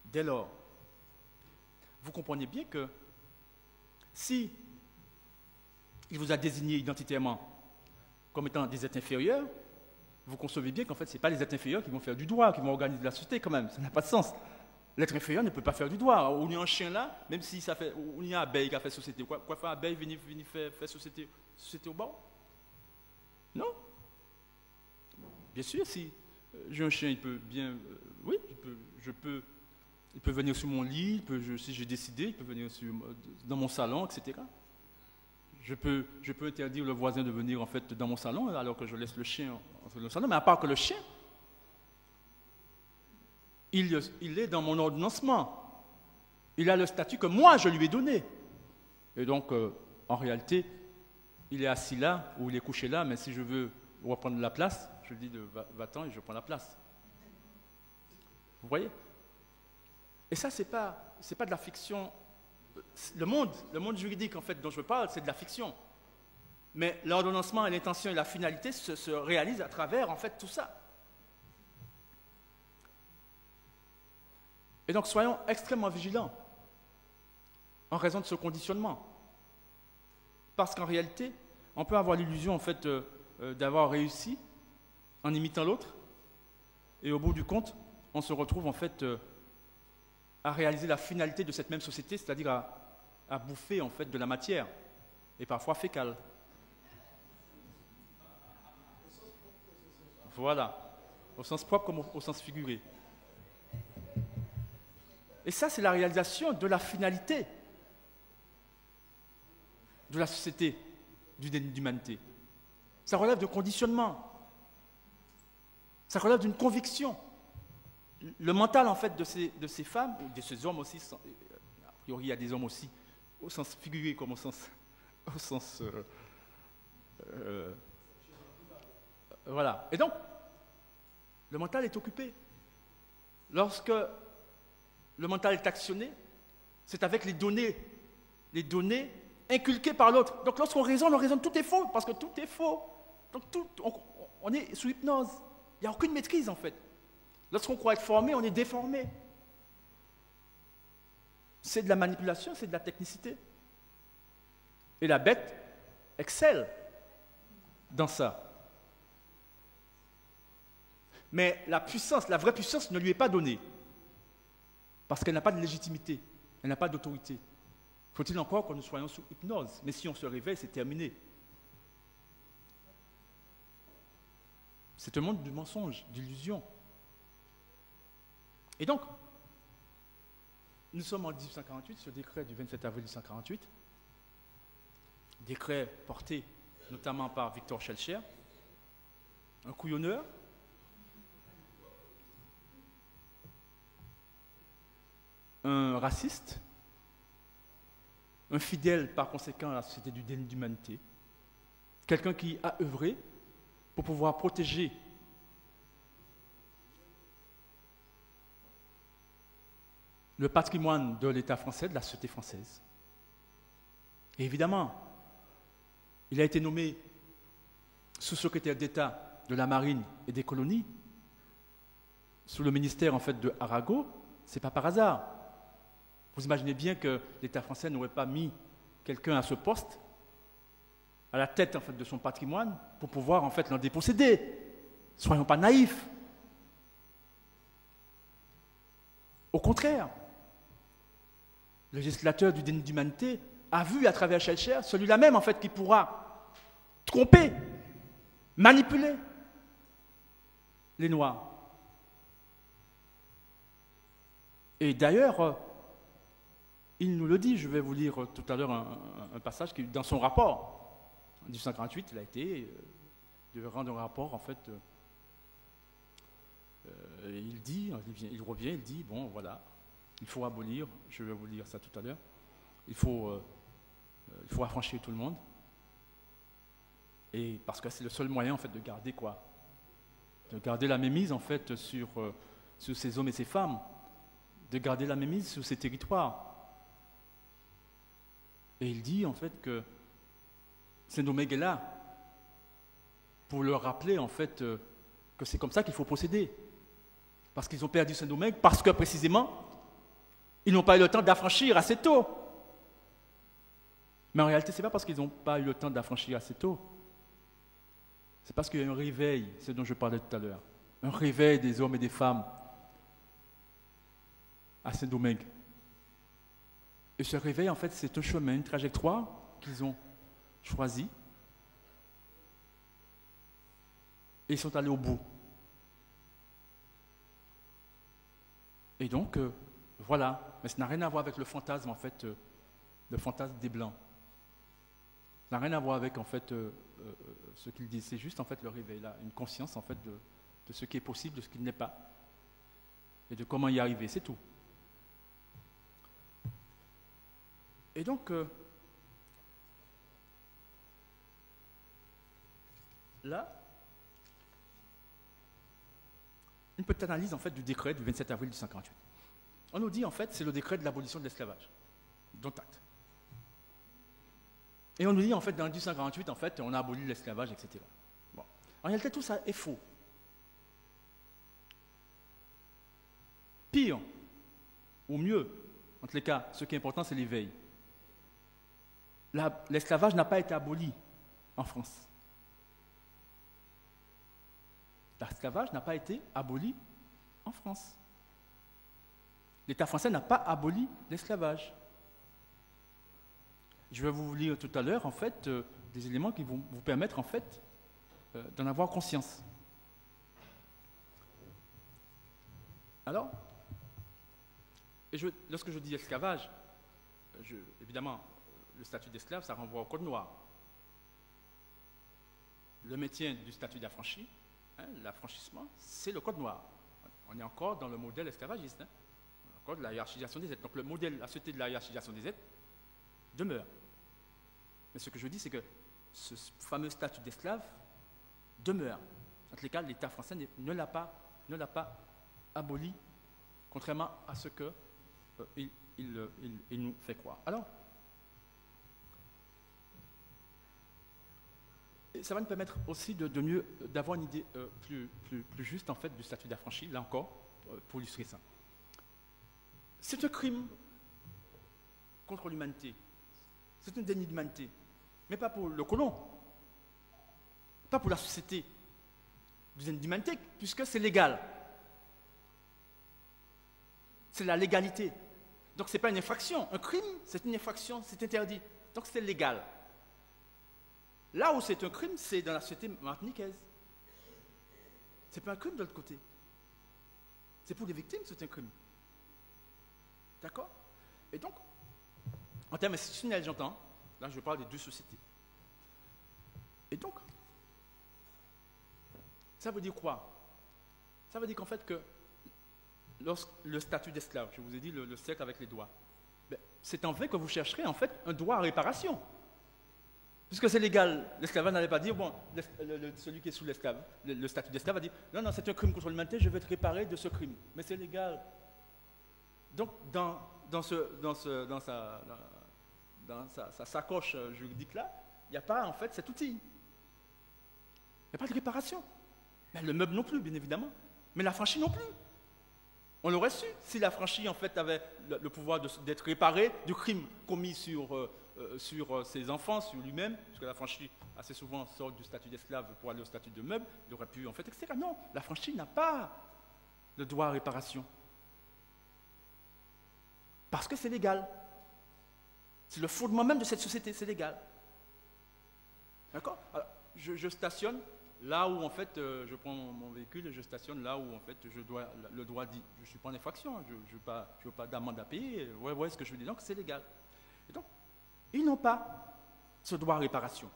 Dès lors, vous comprenez bien que si il vous a désigné identitairement comme étant des êtres inférieurs, vous concevez bien qu'en fait, ce n'est pas les êtres inférieurs qui vont faire du droit, qui vont organiser la société quand même. Ça n'a pas de sens. L'être inférieur ne peut pas faire du droit. On y a un chien là, même si ça fait, on y a un abeille qui a fait société. Quoi faire un abeille venir faire société au bord? Non. Bien sûr, si j'ai un chien, il peut bien, oui, il peut venir sur mon lit, si j'ai décidé, il peut venir dans mon salon, etc. Je peux interdire le voisin de venir en fait dans mon salon alors que je laisse le chien dans le salon. Mais à part que le chien, il est dans mon ordonnancement. Il a le statut que moi je lui ai donné. Et donc, en réalité, il est assis là ou il est couché là, mais si je veux reprendre la place, je lui dis va-t'en et je prends la place. Vous voyez? Et ça, c'est pas de la fiction. Le monde juridique en fait dont je parle, c'est de la fiction. Mais l'ordonnancement et l'intention et la finalité se réalisent à travers en fait tout ça. Et donc soyons extrêmement vigilants en raison de ce conditionnement. Parce qu'en réalité, on peut avoir l'illusion en fait d'avoir réussi en imitant l'autre, et au bout du compte, on se retrouve en fait à réaliser la finalité de cette même société, c'est-à-dire à bouffer en fait de la matière, et parfois fécale. Voilà, au sens propre comme au sens figuré. Et ça, c'est la réalisation de la finalité de la société, d'humanité. Ça relève de conditionnement. Ça relève d'une conviction. Le mental, en fait, de ces femmes, ou de ces hommes aussi, a priori, il y a des hommes aussi, au sens figuré comme au sens voilà. Et donc, le mental est occupé. Lorsque le mental est actionné, c'est avec les données inculquées par l'autre. Donc lorsqu'on raisonne, tout est faux, parce que tout est faux. Donc on est sous hypnose. Il n'y a aucune maîtrise en fait. Lorsqu'on croit être formé, on est déformé. C'est de la manipulation, c'est de la technicité. Et la bête excelle dans ça. Mais la puissance, la vraie puissance ne lui est pas donnée. Parce qu'elle n'a pas de légitimité. Elle n'a pas d'autorité. Faut-il encore que nous soyons sous hypnose? Mais si on se réveille, c'est terminé. C'est un monde du mensonge, d'illusion. Et donc, nous sommes en 1848, ce décret du 27 avril 1848, décret porté notamment par Victor Schœlcher, un couillonneur, un raciste, un fidèle par conséquent à la société du déni d'humanité, quelqu'un qui a œuvré pour pouvoir protéger le patrimoine de l'État français, de la société française. Et évidemment, il a été nommé sous-secrétaire d'État de la Marine et des colonies, sous le ministère en fait de Arago, c'est pas par hasard. Vous imaginez bien que l'État français n'aurait pas mis quelqu'un à ce poste, à la tête en fait de son patrimoine, pour pouvoir en fait l'en déposséder. Soyons pas naïfs. Au contraire, le législateur du déni d'humanité a vu à travers Schœlcher celui-là même en fait qui pourra tromper, manipuler les Noirs. Et d'ailleurs, il nous le dit, je vais vous lire tout à l'heure un passage qui, dans son rapport, en 1848, il a été de rendre un rapport, en fait, il revient, il dit, bon, voilà, il faut abolir, je vais vous lire ça tout à l'heure, il faut affranchir tout le monde, et parce que c'est le seul moyen, en fait, de garder quoi? De garder la mainmise, en fait, sur ces hommes et ces femmes, de garder la mainmise sur ces territoires. Et il dit en fait que Saint-Domingue est là pour leur rappeler en fait que c'est comme ça qu'il faut procéder. Parce qu'ils ont perdu Saint-Domingue, parce que précisément, ils n'ont pas eu le temps d'affranchir assez tôt. Mais en réalité, ce n'est pas parce qu'ils n'ont pas eu le temps d'affranchir assez tôt. C'est parce qu'il y a un réveil, c'est dont je parlais tout à l'heure. Un réveil des hommes et des femmes à Saint-Domingue. Et ce réveil, en fait, c'est un chemin, une trajectoire qu'ils ont choisi. Et ils sont allés au bout. Et donc, voilà. Mais ça n'a rien à voir avec le fantasme, en fait, le fantasme des Blancs. Ça n'a rien à voir avec, en fait, ce qu'ils disent. C'est juste, en fait, le réveil, là, une conscience, en fait, de ce qui est possible, de ce qui n'est pas. Et de comment y arriver, c'est tout. Et donc, là, une petite analyse en fait du décret du 27 avril 1848. On nous dit en fait c'est le décret de l'abolition de l'esclavage, dont acte. Et on nous dit en fait dans 1848 en fait on a aboli l'esclavage, etc. Bon. En réalité tout ça est faux. Pire, ou mieux, en tous les cas, ce qui est important c'est l'éveil. L'esclavage n'a pas été aboli en France. L'esclavage n'a pas été aboli en France. L'État français n'a pas aboli l'esclavage. Je vais vous lire tout à l'heure, en fait, des éléments qui vont vous permettre, en fait, d'en avoir conscience. Alors, lorsque je dis esclavage, évidemment, le statut d'esclave, ça renvoie au Code noir. Le maintien du statut d'affranchi, l'affranchissement, c'est le Code noir. On est encore dans le modèle esclavagiste, encore de la hiérarchisation des êtres. Donc le modèle, la société de la hiérarchisation des êtres demeure. Mais ce que je dis, c'est que ce fameux statut d'esclave demeure. En tous les cas, l'État français ne l'a pas aboli, contrairement à ce qu'il nous fait croire. Alors, ça va nous permettre aussi d'avoir une idée plus juste en fait du statut d'affranchi, là encore, pour illustrer ça. C'est un crime contre l'humanité. C'est un déni d'humanité. Mais pas pour le colon. Pas pour la société du déni d'humanité, puisque c'est légal. C'est la légalité. Donc ce n'est pas une infraction. Un crime, c'est une infraction, c'est interdit. Donc c'est légal. Là où c'est un crime, c'est dans la société martiniquaise. Ce n'est pas un crime de l'autre côté. C'est pour les victimes, c'est un crime. D'accord? Et donc, en termes institutionnels, j'entends, là je parle des deux sociétés. Et donc, ça veut dire quoi? Ça veut dire qu'en fait, que le statut d'esclave, je vous ai dit le cercle avec les doigts, ben, c'est en fait que vous chercherez en fait un droit à réparation. Puisque c'est légal, l'esclavage n'allait pas dire, bon, celui qui est sous l'esclave, le statut d'esclave va dire, non, c'est un crime contre l'humanité, je vais te réparer de ce crime. Mais c'est légal. Donc, dans sa sacoche juridique-là, il n'y a pas en fait cet outil. Il n'y a pas de réparation. Mais le meuble non plus, bien évidemment. Mais l'affranchi non plus. On l'aurait su si l'affranchi en fait avait le pouvoir d'être réparé du crime commis sur ses enfants, sur lui-même, parce que l'affranchi assez souvent sort du statut d'esclave pour aller au statut de meuble, il aurait pu en fait, etc. Non, l'affranchi n'a pas le droit à réparation. Parce que c'est légal. C'est le fondement même de cette société, c'est légal. D'accord? Alors, je stationne là où en fait je prends mon véhicule et je stationne là où en fait le droit dit, je ne suis pas en infraction, je ne veux pas d'amende à payer, ouais, ce que je veux dire, donc c'est légal. Et donc, ils n'ont pas ce droit à réparation.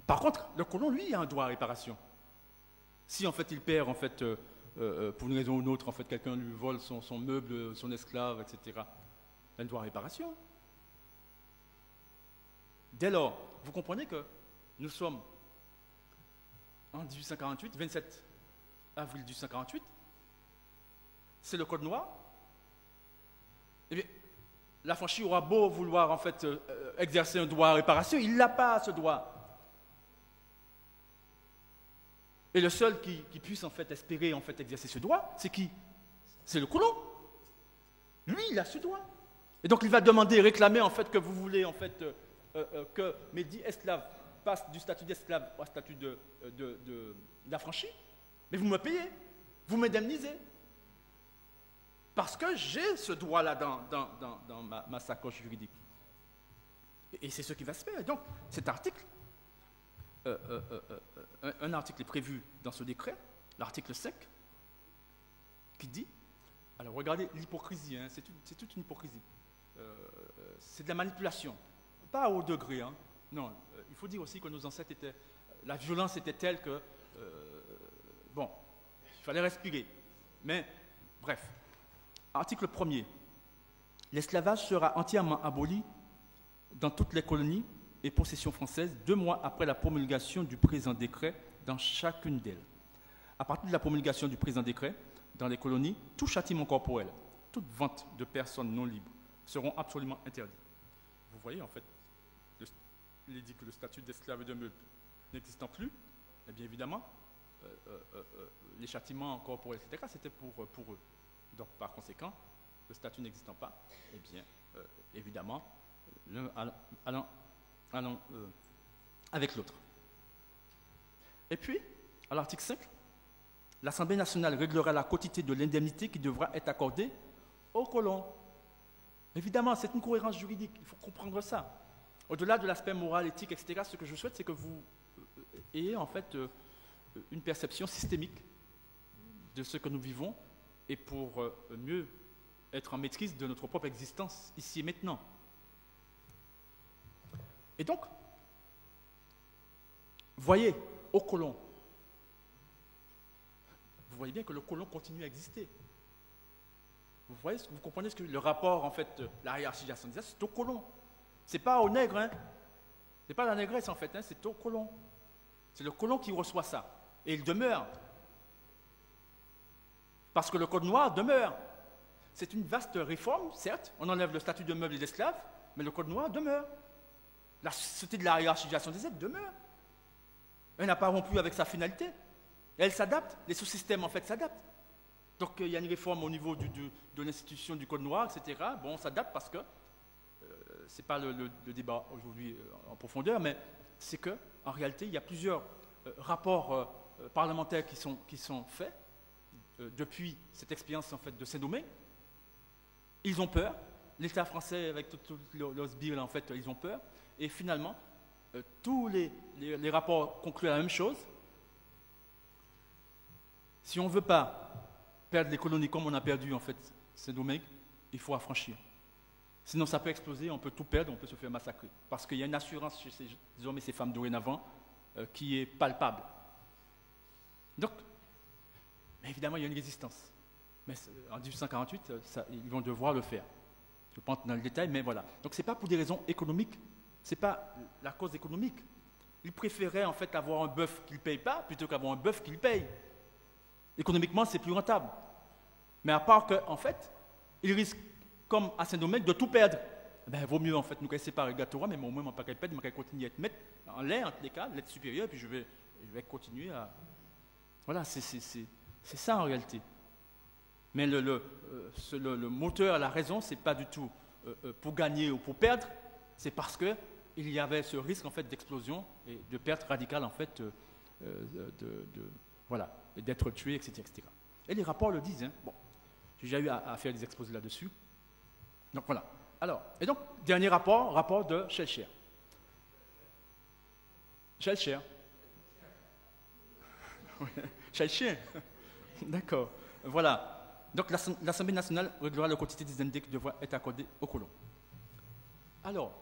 Par contre, le colon, lui, a un droit à réparation. Si en fait il perd en fait pour une raison ou une autre, en fait quelqu'un lui vole son meuble, son esclave, etc., il a un droit à réparation. Dès lors, vous comprenez que nous sommes en 1848, 27 avril 1848, c'est le Code noir. Eh bien, l'affranchi aura beau vouloir en fait exercer un droit à réparation, il n'a pas ce droit. Et le seul qui puisse en fait espérer en fait exercer ce droit, c'est qui? C'est le colon. Lui, il a ce droit. Et donc il va demander, réclamer en fait que vous voulez en fait que mes 10 esclaves passent du statut d'esclave au statut d'affranchi. Mais vous me payez, vous m'indemnisez. Parce que j'ai ce droit-là dans ma sacoche juridique. Et c'est ce qui va se faire. Et donc, cet article, un article est prévu dans ce décret, l'article 5, qui dit, alors regardez l'hypocrisie, hein, c'est toute une hypocrisie. C'est de la manipulation, pas à haut degré. Hein. Non, il faut dire aussi que nos ancêtres étaient, la violence était telle que, bon, il fallait respirer. Mais, bref. Article 1er. L'esclavage sera entièrement aboli dans toutes les colonies et possessions françaises 2 mois après la promulgation du présent décret dans chacune d'elles. À partir de la promulgation du présent décret, dans les colonies, tout châtiment corporel, toute vente de personnes non libres seront absolument interdits. Vous voyez, en fait, il est dit que le statut d'esclave et de meuble n'existant plus, et bien évidemment, les châtiments corporels, etc., c'était pour eux. Donc, par conséquent, le statut n'existant pas, eh bien, évidemment, l'un allant avec l'autre. Et puis, à l'article 5, l'Assemblée nationale réglera la quotité de l'indemnité qui devra être accordée aux colons. Évidemment, c'est une cohérence juridique, il faut comprendre ça. Au-delà de l'aspect moral, éthique, etc., ce que je souhaite, c'est que vous ayez en fait une perception systémique de ce que nous vivons et pour mieux être en maîtrise de notre propre existence ici et maintenant. Et donc, voyez, au colon, vous voyez bien que le colon continue à exister. Vous comprenez le rapport, en fait, la hiérarchisation, c'est au colon. Ce n'est pas au nègre, hein. Ce n'est pas la négresse, en fait, hein, c'est au colon. C'est le colon qui reçoit ça. Et il demeure. Parce que le code noir demeure. C'est une vaste réforme, certes, on enlève le statut de meuble et d'esclave, mais le code noir demeure. La société de la hiérarchisation des êtres demeure. Elle n'a pas rompu avec sa finalité. Et elle s'adapte, les sous-systèmes en fait s'adaptent. Donc il y a une réforme au niveau de l'institution du code noir, etc. Bon, on s'adapte parce que, ce n'est pas le débat aujourd'hui en profondeur, mais c'est qu'en réalité, il y a plusieurs rapports parlementaires qui sont faits depuis cette expérience en fait, de Saint-Domingue, ils ont peur. L'État français, avec tout leur sbire, en fait, ils ont peur. Et finalement, tous les rapports concluent la même chose. Si on ne veut pas perdre les colonies comme on a perdu, en fait, Saint-Domingue, il faut affranchir. Sinon, ça peut exploser, on peut tout perdre, on peut se faire massacrer. Parce qu'il y a une assurance chez ces hommes et ces femmes dorénavant qui est palpable. Donc, mais évidemment, il y a une résistance. Mais en 1848, ils vont devoir le faire. Je ne vais pas entrer dans le détail, mais voilà. Donc, ce n'est pas pour des raisons économiques. Ce n'est pas la cause économique. Ils préféraient en fait avoir un bœuf qu'ils ne payent pas plutôt qu'avoir un bœuf qu'ils payent. Économiquement, c'est plus rentable. Mais à part qu'en fait, ils risquent, comme à Saint-Domingue, de tout perdre. Ben, il vaut mieux en fait nous séparer le gâteau, mais au moins, je ne vais pas perdre, je vais continuer à être mettre en l'air, en tous les cas, l'être supérieur, puis je vais continuer à. Voilà, c'est ça en réalité. Mais le moteur, la raison, ce n'est pas du tout pour gagner ou pour perdre, c'est parce qu'il y avait ce risque en fait d'explosion et de perte radicale en fait, voilà, d'être tué, etc., etc. Et les rapports le disent. Hein. Bon, j'ai déjà eu à faire des exposés là-dessus. Donc voilà. Alors, et donc, dernier rapport de Schellcher. Schellcher. Schellcher. D'accord. Voilà. Donc, l'Assemblée nationale réglera la quantité des indés qui devra être accordée aux colons. Alors,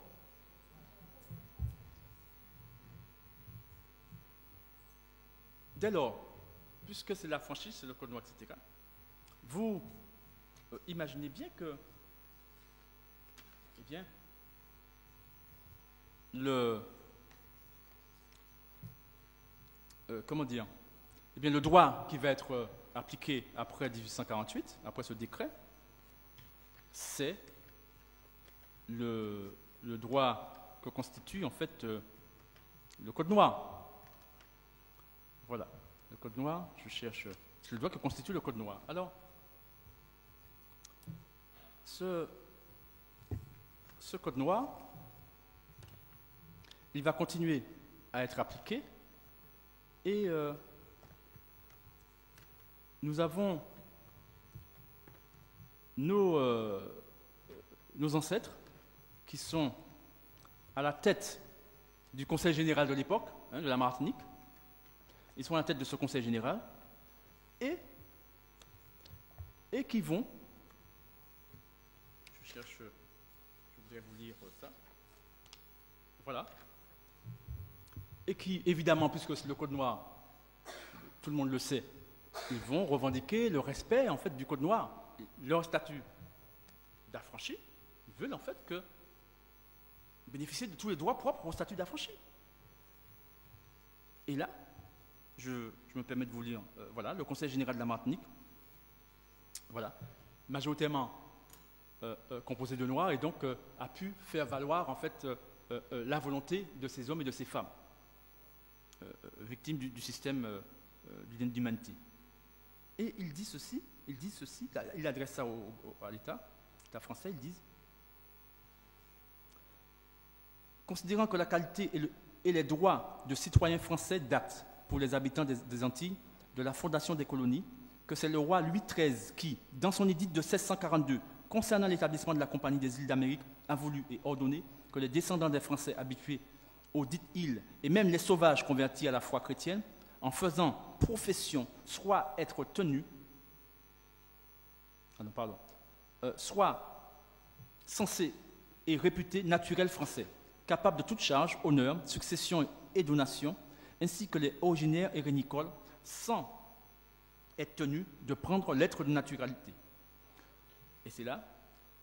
dès lors, puisque c'est la franchise, c'est le code noir, etc., vous imaginez bien que, eh bien, comment dire, eh bien, le droit qui va être appliqué après 1848, après ce décret, c'est le droit que constitue en fait le code noir. Voilà, le code noir, je cherche, c'est le droit que constitue le code noir. Alors, ce code noir, il va continuer à être appliqué et nous avons nos ancêtres qui sont à la tête du Conseil général de l'époque, de la Martinique. Ils sont à la tête de ce Conseil général et qui vont, je voudrais vous lire ça, voilà, et qui, évidemment, puisque c'est le code noir, tout le monde le sait, ils vont revendiquer le respect, en fait, du code noir. Leur statut d'affranchi, ils veulent, en fait, bénéficier de tous les droits propres au statut d'affranchi. Et là, je me permets de vous lire, voilà, le Conseil général de la Martinique, voilà, majoritairement composé de Noirs, et donc a pu faire valoir, en fait, la volonté de ces hommes et de ces femmes, victimes du système d'humanité. Et il dit ceci, il adresse ça à l'État français, ils disent, considérant que la qualité et les droits de citoyens français datent, pour les habitants des Antilles, de la fondation des colonies, que c'est le roi Louis XIII qui, dans son édit de 1642, concernant l'établissement de la Compagnie des îles d'Amérique, a voulu et ordonné que les descendants des Français habitués aux dites îles, et même les sauvages convertis à la foi chrétienne, en faisant profession, soit être tenus, soit censés et réputés naturels français, capables de toute charge, honneur, succession et donation, ainsi que les originaires et rénicoles, sans être tenus de prendre lettre de naturalité. Et c'est là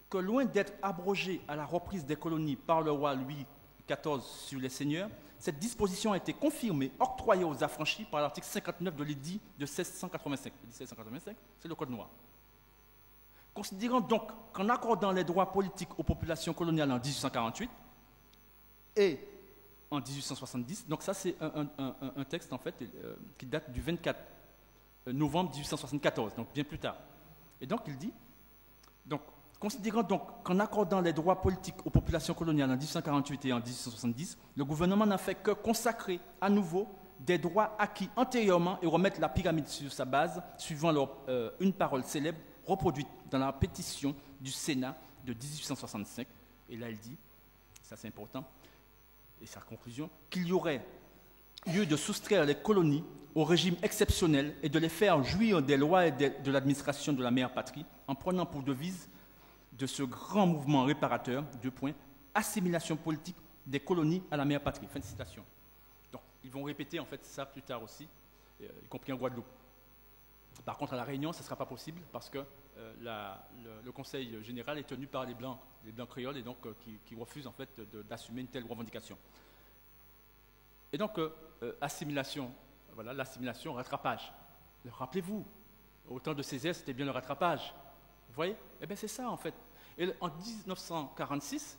que, loin d'être abrogée à la reprise des colonies par le roi Louis XIV sur les seigneurs, cette disposition a été confirmée, octroyée aux affranchis par l'article 59 de l'édit de 1685. L'édit 1685, c'est le Code noir. Considérant donc qu'en accordant les droits politiques aux populations coloniales en 1848 et en 1870, donc ça c'est un texte en fait qui date du 24 novembre 1874, donc bien plus tard. Et donc il dit, donc, considérant donc qu'en accordant les droits politiques aux populations coloniales en 1848 et en 1870, le gouvernement n'a fait que consacrer à nouveau des droits acquis antérieurement et remettre la pyramide sur sa base, suivant une parole célèbre reproduite dans la pétition du Sénat de 1865. Et là, elle dit, ça c'est important, et sa conclusion, qu'il y aurait lieu de soustraire les colonies au régime exceptionnel et de les faire jouir des lois et de l'administration de la mère patrie en prenant pour devise de ce grand mouvement réparateur, assimilation politique des colonies à la mère patrie. Fin de citation. Donc, ils vont répéter en fait ça plus tard aussi, y compris en Guadeloupe. Par contre, à La Réunion, ce ne sera pas possible parce que le Conseil général est tenu par les Blancs créoles, et donc qui refusent en fait d'assumer une telle revendication. Et donc, assimilation, voilà, l'assimilation, rattrapage. Rappelez-vous, au temps de Césaire, c'était bien le rattrapage. Vous voyez? Eh bien, c'est ça, en fait. Et en 1946,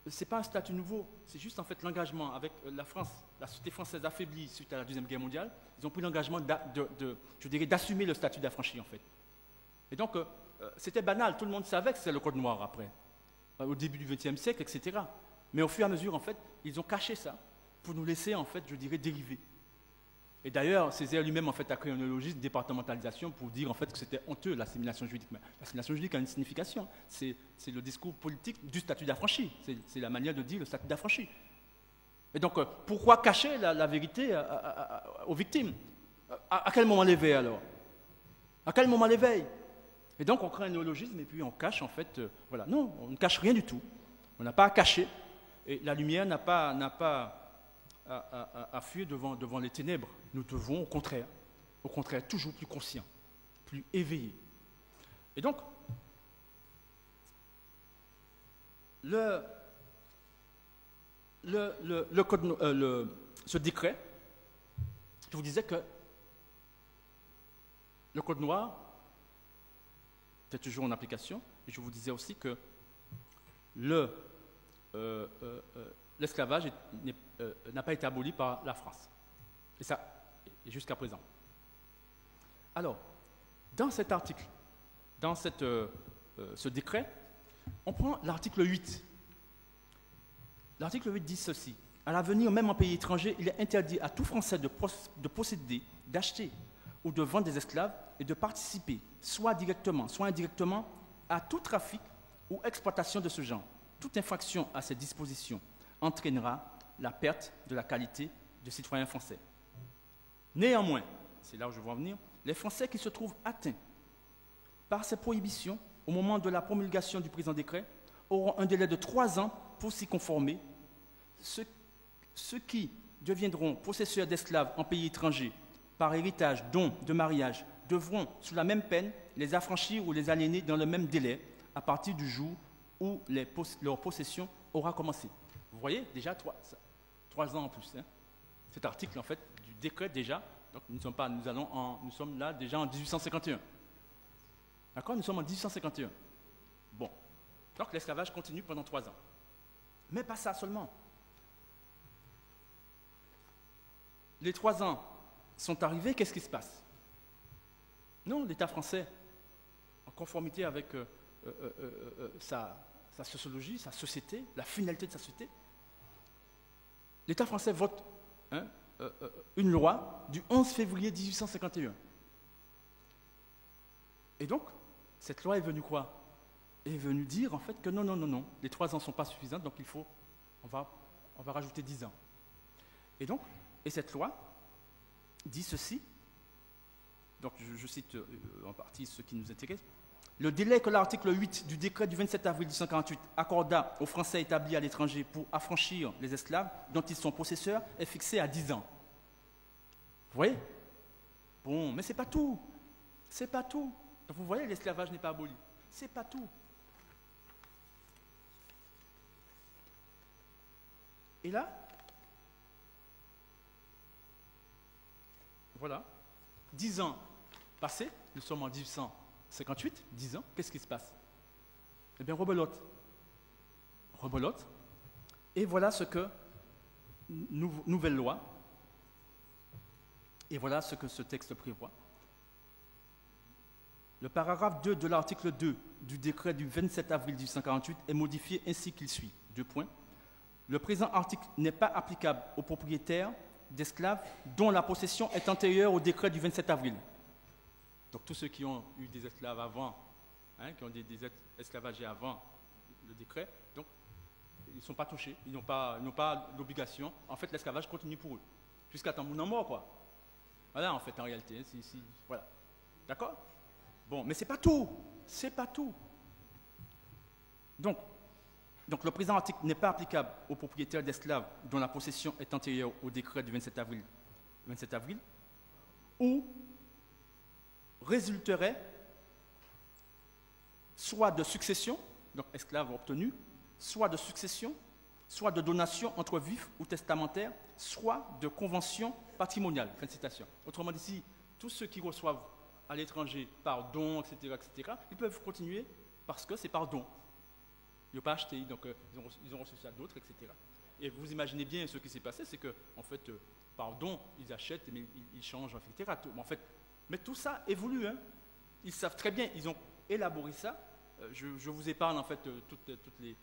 ce n'est pas un statut nouveau, c'est juste, en fait, l'engagement avec la France, la société française affaiblie suite à la Deuxième Guerre mondiale. Ils ont pris l'engagement, d'assumer le statut d'affranchi, en fait. Et donc, c'était banal, tout le monde savait que c'était le Code noir, après, au début du XXe siècle, etc. Mais au fur et à mesure, en fait, ils ont caché ça pour nous laisser, en fait, dériver. Et d'ailleurs, Césaire lui-même, en fait, a créé un néologisme de départementalisation pour dire, en fait, que c'était honteux, l'assimilation juridique. Mais l'assimilation juridique a une signification. C'est le discours politique du statut d'affranchi. C'est la manière de dire le statut d'affranchi. Et donc, pourquoi cacher la vérité aux victimes? À quel moment l'éveil, alors? À quel moment l'éveil? Et donc, on crée un néologisme et puis on cache, en fait, voilà. Non, on ne cache rien du tout. On n'a pas à cacher. Et la lumière n'a pas à fuir devant les ténèbres. Nous devons, au contraire, toujours plus conscients, plus éveillés. Et donc, ce décret, je vous disais que le Code noir était toujours en application, et je vous disais aussi que l'esclavage n'a pas été aboli par la France. Et ça, jusqu'à présent. Alors, dans cet article, dans ce décret, on prend l'article 8. L'article 8 dit ceci. À l'avenir, même en pays étranger, il est interdit à tout Français de posséder, d'acheter ou de vendre des esclaves et de participer, soit directement, soit indirectement, à tout trafic ou exploitation de ce genre. Toute infraction à ces dispositions entraînera la perte de la qualité de citoyen français. Néanmoins, c'est là où je veux en venir, les Français qui se trouvent atteints par ces prohibitions au moment de la promulgation du présent décret auront un délai de 3 ans pour s'y conformer. Ceux qui deviendront possesseurs d'esclaves en pays étranger par héritage, don, de mariage, devront, sous la même peine, les affranchir ou les aliéner dans le même délai à partir du jour où leur possession aura commencé. Vous voyez, déjà 3 ans en plus. Hein. Cet article, en fait, du décret déjà, donc nous sommes là déjà en 1851. D'accord? Nous sommes en 1851. Bon. Donc l'esclavage continue pendant 3 ans. Mais pas ça seulement. Les 3 ans sont arrivés, qu'est-ce qui se passe? Non, l'État français, en conformité avec sa sociologie, sa société, la finalité de sa société, l'État français vote une loi du 11 février 1851. Et donc, cette loi est venue quoi? Est venue dire en fait que non, les 3 ans ne sont pas suffisants, donc on va rajouter 10 ans. Et cette loi dit ceci, donc je cite en partie ce qui nous intéresse. Le délai que l'article 8 du décret du 27 avril 1848 accorda aux Français établis à l'étranger pour affranchir les esclaves dont ils sont possesseurs est fixé à 10 ans. Vous voyez? Bon, mais c'est pas tout. C'est pas tout. Donc vous voyez, l'esclavage n'est pas aboli. C'est pas tout. Et là, voilà, 10 ans passés, nous sommes en 1858, 10 ans, qu'est-ce qui se passe? Eh bien, rebelote. Et voilà ce que, nouvelle loi, et voilà ce que ce texte prévoit. Le paragraphe 2 de l'article 2 du décret du 27 avril 1848 est modifié ainsi qu'il suit. 2 points. Le présent article n'est pas applicable aux propriétaires d'esclaves dont la possession est antérieure au décret du 27 avril. Donc tous ceux qui ont eu des esclaves avant qui ont des êtres esclavagés avant le décret, donc ils ne sont pas touchés, ils n'ont pas l'obligation. En fait, l'esclavage continue pour eux, jusqu'à temps qu'ils mort, quoi. Voilà, en fait, en réalité, voilà. D'accord? Bon, mais c'est pas tout, Donc, le présent article n'est pas applicable aux propriétaires d'esclaves dont la possession est antérieure au décret du 27 avril, ou résulterait soit de succession, donc esclaves obtenus, soit de succession, soit de donation entre vifs ou testamentaires, soit de convention patrimoniale. Fin de citation. Autrement dit, si tous ceux qui reçoivent à l'étranger par don, etc., ils peuvent continuer parce que c'est par don. Ils n'ont pas acheté, donc ils ont reçu ça d'autres, etc. Et vous imaginez bien ce qui s'est passé, c'est que, en fait, par don, ils achètent, mais ils changent, etc. En fait, mais tout ça évolue, hein. Ils savent très bien, ils ont élaboré ça. Je vous épargne, en fait, toutes les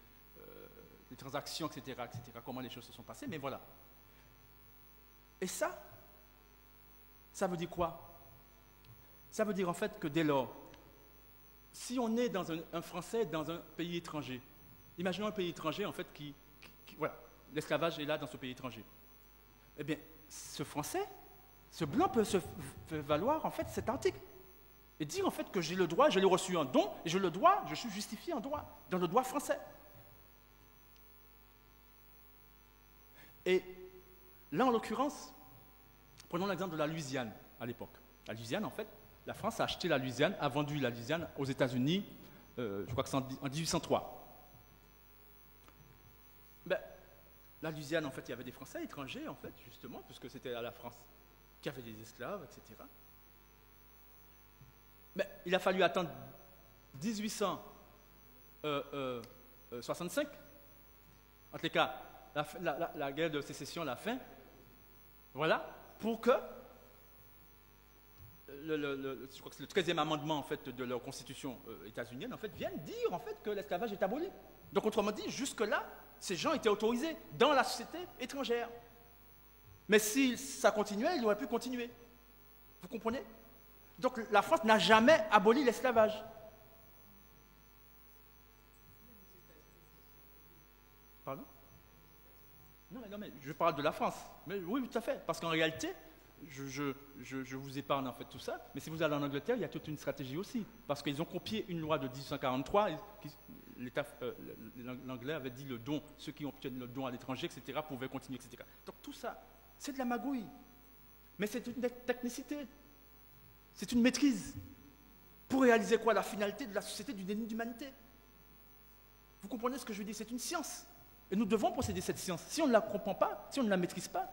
transactions, etc., comment les choses se sont passées, mais voilà. Et ça veut dire quoi? Ça veut dire, en fait, que dès lors, si on est dans un Français dans un pays étranger, imaginons un pays étranger, en fait, voilà, l'esclavage est là dans ce pays étranger. Eh bien, ce Français, ce Blanc peut se valoir, en fait, cet article. Et dire, en fait, que j'ai le droit, je l'ai reçu en don, et je suis justifié en droit, dans le droit français. Et là, en l'occurrence, prenons l'exemple de la Louisiane, à l'époque. La Louisiane, en fait, la France a acheté la Louisiane, a vendu la Louisiane aux États-Unis, je crois que c'est en 1803. Ben, la Louisiane, en fait, il y avait des Français étrangers, en fait, justement, puisque c'était à la France qui avait des esclaves, etc. Mais il a fallu attendre 1865, en tous les cas, la guerre de sécession, la fin, voilà, pour que je crois que c'est le 13e amendement, en fait, de leur constitution états-unienne, en fait, vienne dire, en fait, que l'esclavage est aboli. Donc, autrement dit, jusque-là, ces gens étaient autorisés dans la société étrangère. Mais si ça continuait, ils auraient pu continuer. Vous comprenez? Donc, la France n'a jamais aboli l'esclavage. Pardon? Non, mais je parle de la France. Mais oui, tout à fait. Parce qu'en réalité, je vous épargne en fait tout ça, mais si vous allez en Angleterre, il y a toute une stratégie aussi. Parce qu'ils ont copié une loi de 1843, l'anglais avait dit le don, ceux qui obtiennent le don à l'étranger, etc., pouvaient continuer, etc. Donc tout ça, c'est de la magouille. Mais c'est une technicité. C'est une maîtrise. Pour réaliser quoi? La finalité de la société du déni d'humanité. Vous comprenez ce que je veux dire? C'est une science. Et nous devons posséder cette science. Si on ne la comprend pas, si on ne la maîtrise pas,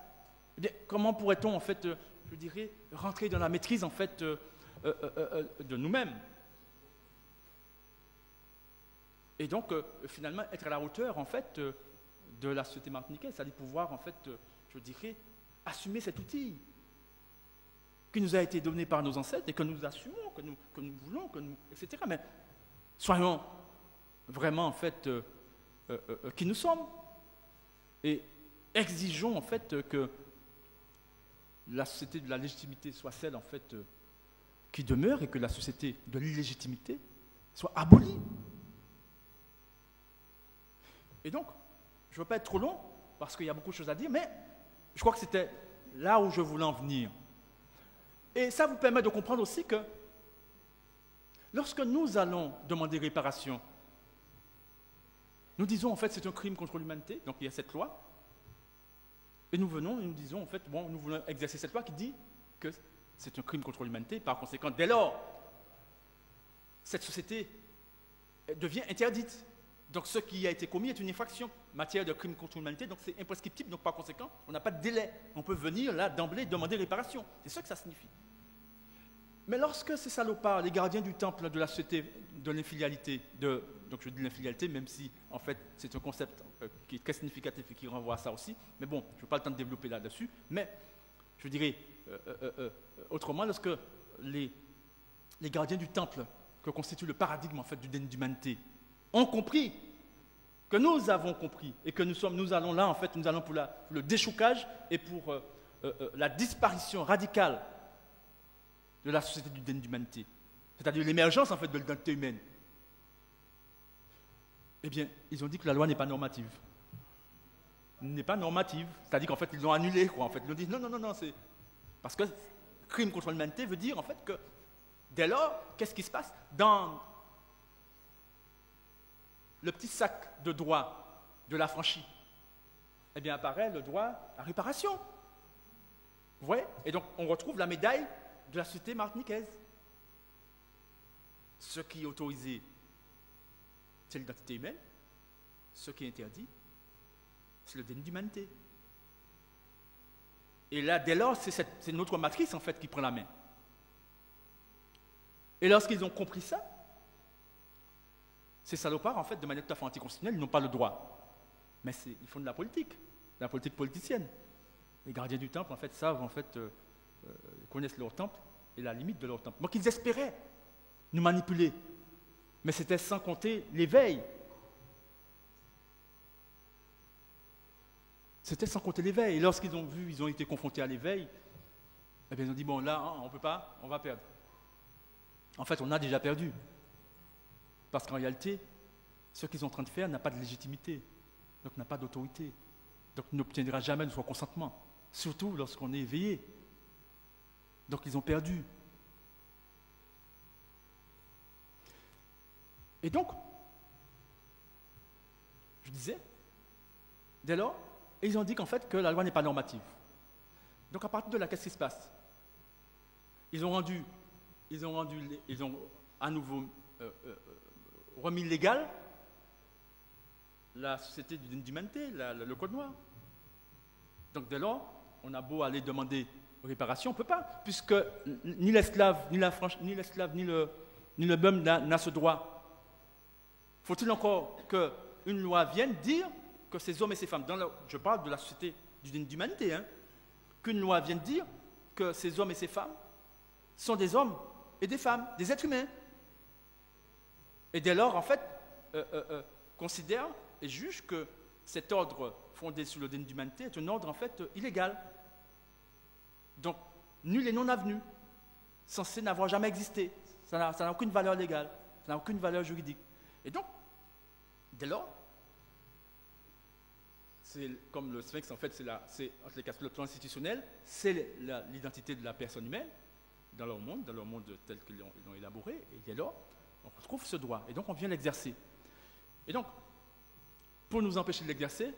eh bien, comment pourrait-on, en fait, je dirais, rentrer dans la maîtrise, en fait, de nous-mêmes? Et donc, finalement, être à la hauteur, en fait, de la société martiniquaise, c'est-à-dire pouvoir, en fait, je dirais, assumer cet outil qui nous a été donné par nos ancêtres et que nous assumons, que nous voulons, etc. Mais soyons vraiment, en fait, qui nous sommes et exigeons, en fait, que la société de la légitimité soit celle, en fait, qui demeure et que la société de l'illégitimité soit abolie. Et donc, je ne veux pas être trop long, parce qu'il y a beaucoup de choses à dire, mais je crois que c'était là où je voulais en venir. Et ça vous permet de comprendre aussi que lorsque nous allons demander réparation, nous disons en fait c'est un crime contre l'humanité, donc il y a cette loi, et nous venons et nous disons en fait, bon, nous voulons exercer cette loi qui dit que c'est un crime contre l'humanité, par conséquent, dès lors, cette société devient interdite. Donc ce qui a été commis est une infraction en matière de crime contre l'humanité, donc c'est imprescriptible, donc par conséquent, on n'a pas de délai. On peut venir là d'emblée demander réparation. C'est ça que ça signifie. Mais lorsque ces salopards, les gardiens du temple de la société de l'infilialité, donc je dis l'infilialité, même si en fait c'est un concept qui est très significatif et qui renvoie à ça aussi, mais bon, je n'ai pas le temps de développer là-dessus, mais je dirais autrement, lorsque les gardiens du temple que constitue le paradigme en fait du déni d'humanité ont compris, que nous avons compris, et que nous allons là, en fait, nous allons pour le déchoucage et pour la disparition radicale de la société du déni d'humanité, c'est-à-dire l'émergence, en fait, de l'identité humaine. Eh bien, ils ont dit que la loi n'est pas normative. N'est pas normative. C'est-à-dire qu'en fait, ils l'ont annulé, quoi. En fait, ils ont dit non, non, non, non, c'est. Parce que crime contre l'humanité veut dire, en fait, que dès lors, qu'est-ce qui se passe? Dans le petit sac de droit de l'affranchi, eh bien, apparaît le droit à réparation. Vous voyez? Et donc, on retrouve la médaille de la société martiniquaise. Ce qui est autorisé, c'est l'identité humaine. Ce qui est interdit, c'est le déni d'humanité. Et là, dès lors, c'est notre matrice, en fait, qui prend la main. Et lorsqu'ils ont compris ça, ces salopards, en fait, de manière tout à fait anticonstitutionnelle, ils n'ont pas le droit. Mais ils font de la politique politicienne. Les gardiens du temple, en fait, savent, en fait, connaissent leur temple et la limite de leur temple. Donc, ils espéraient nous manipuler. Mais c'était sans compter l'éveil. C'était sans compter l'éveil. Et lorsqu'ils ont vu, ils ont été confrontés à l'éveil, eh bien, ils ont dit, bon, là, on ne peut pas, on va perdre. En fait, on a déjà perdu. Parce qu'en réalité, ce qu'ils sont en train de faire n'a pas de légitimité, donc n'a pas d'autorité, donc n'obtiendra jamais de son consentement, surtout lorsqu'on est éveillé. Donc ils ont perdu. Et donc, je disais, dès lors, ils ont dit qu'en fait que la loi n'est pas normative. Donc à partir de là, qu'est-ce qui se passe? Ils ont à nouveau remis légal la société d'humanité, le code noir. Donc dès lors, on a beau aller demander réparation, on ne peut pas, puisque ni l'esclave, ni le bœuf n'a ce droit. Faut-il encore qu'une loi vienne dire que ces hommes et ces femmes, je parle de la société d'humanité, qu'une loi vienne dire que ces hommes et ces femmes sont des hommes et des femmes, des êtres humains. Et dès lors, en fait, considère et juge que cet ordre fondé sur le déni d'humanité est un ordre, en fait, illégal. Donc, nul et non avenu, censé n'avoir jamais existé. Ça n'a aucune valeur légale, ça n'a aucune valeur juridique. Et donc, dès lors, c'est comme le Sphinx, en fait, c'est entre les cas, sur le plan institutionnel, c'est l'identité de la personne humaine dans leur monde tel qu'ils l'ont élaboré, et dès lors, on retrouve ce droit, et donc on vient l'exercer. Et donc, pour nous empêcher de l'exercer,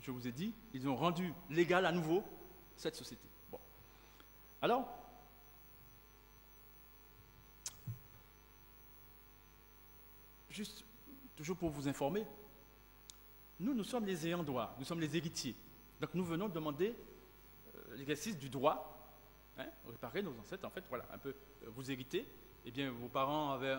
je vous ai dit, ils ont rendu légal à nouveau cette société. Bon. Alors, juste, toujours pour vous informer, nous sommes les ayants droit, nous sommes les héritiers. Donc nous venons demander l'exercice du droit, réparer nos ancêtres, en fait, voilà, un peu, vous héritez, eh bien vos parents avaient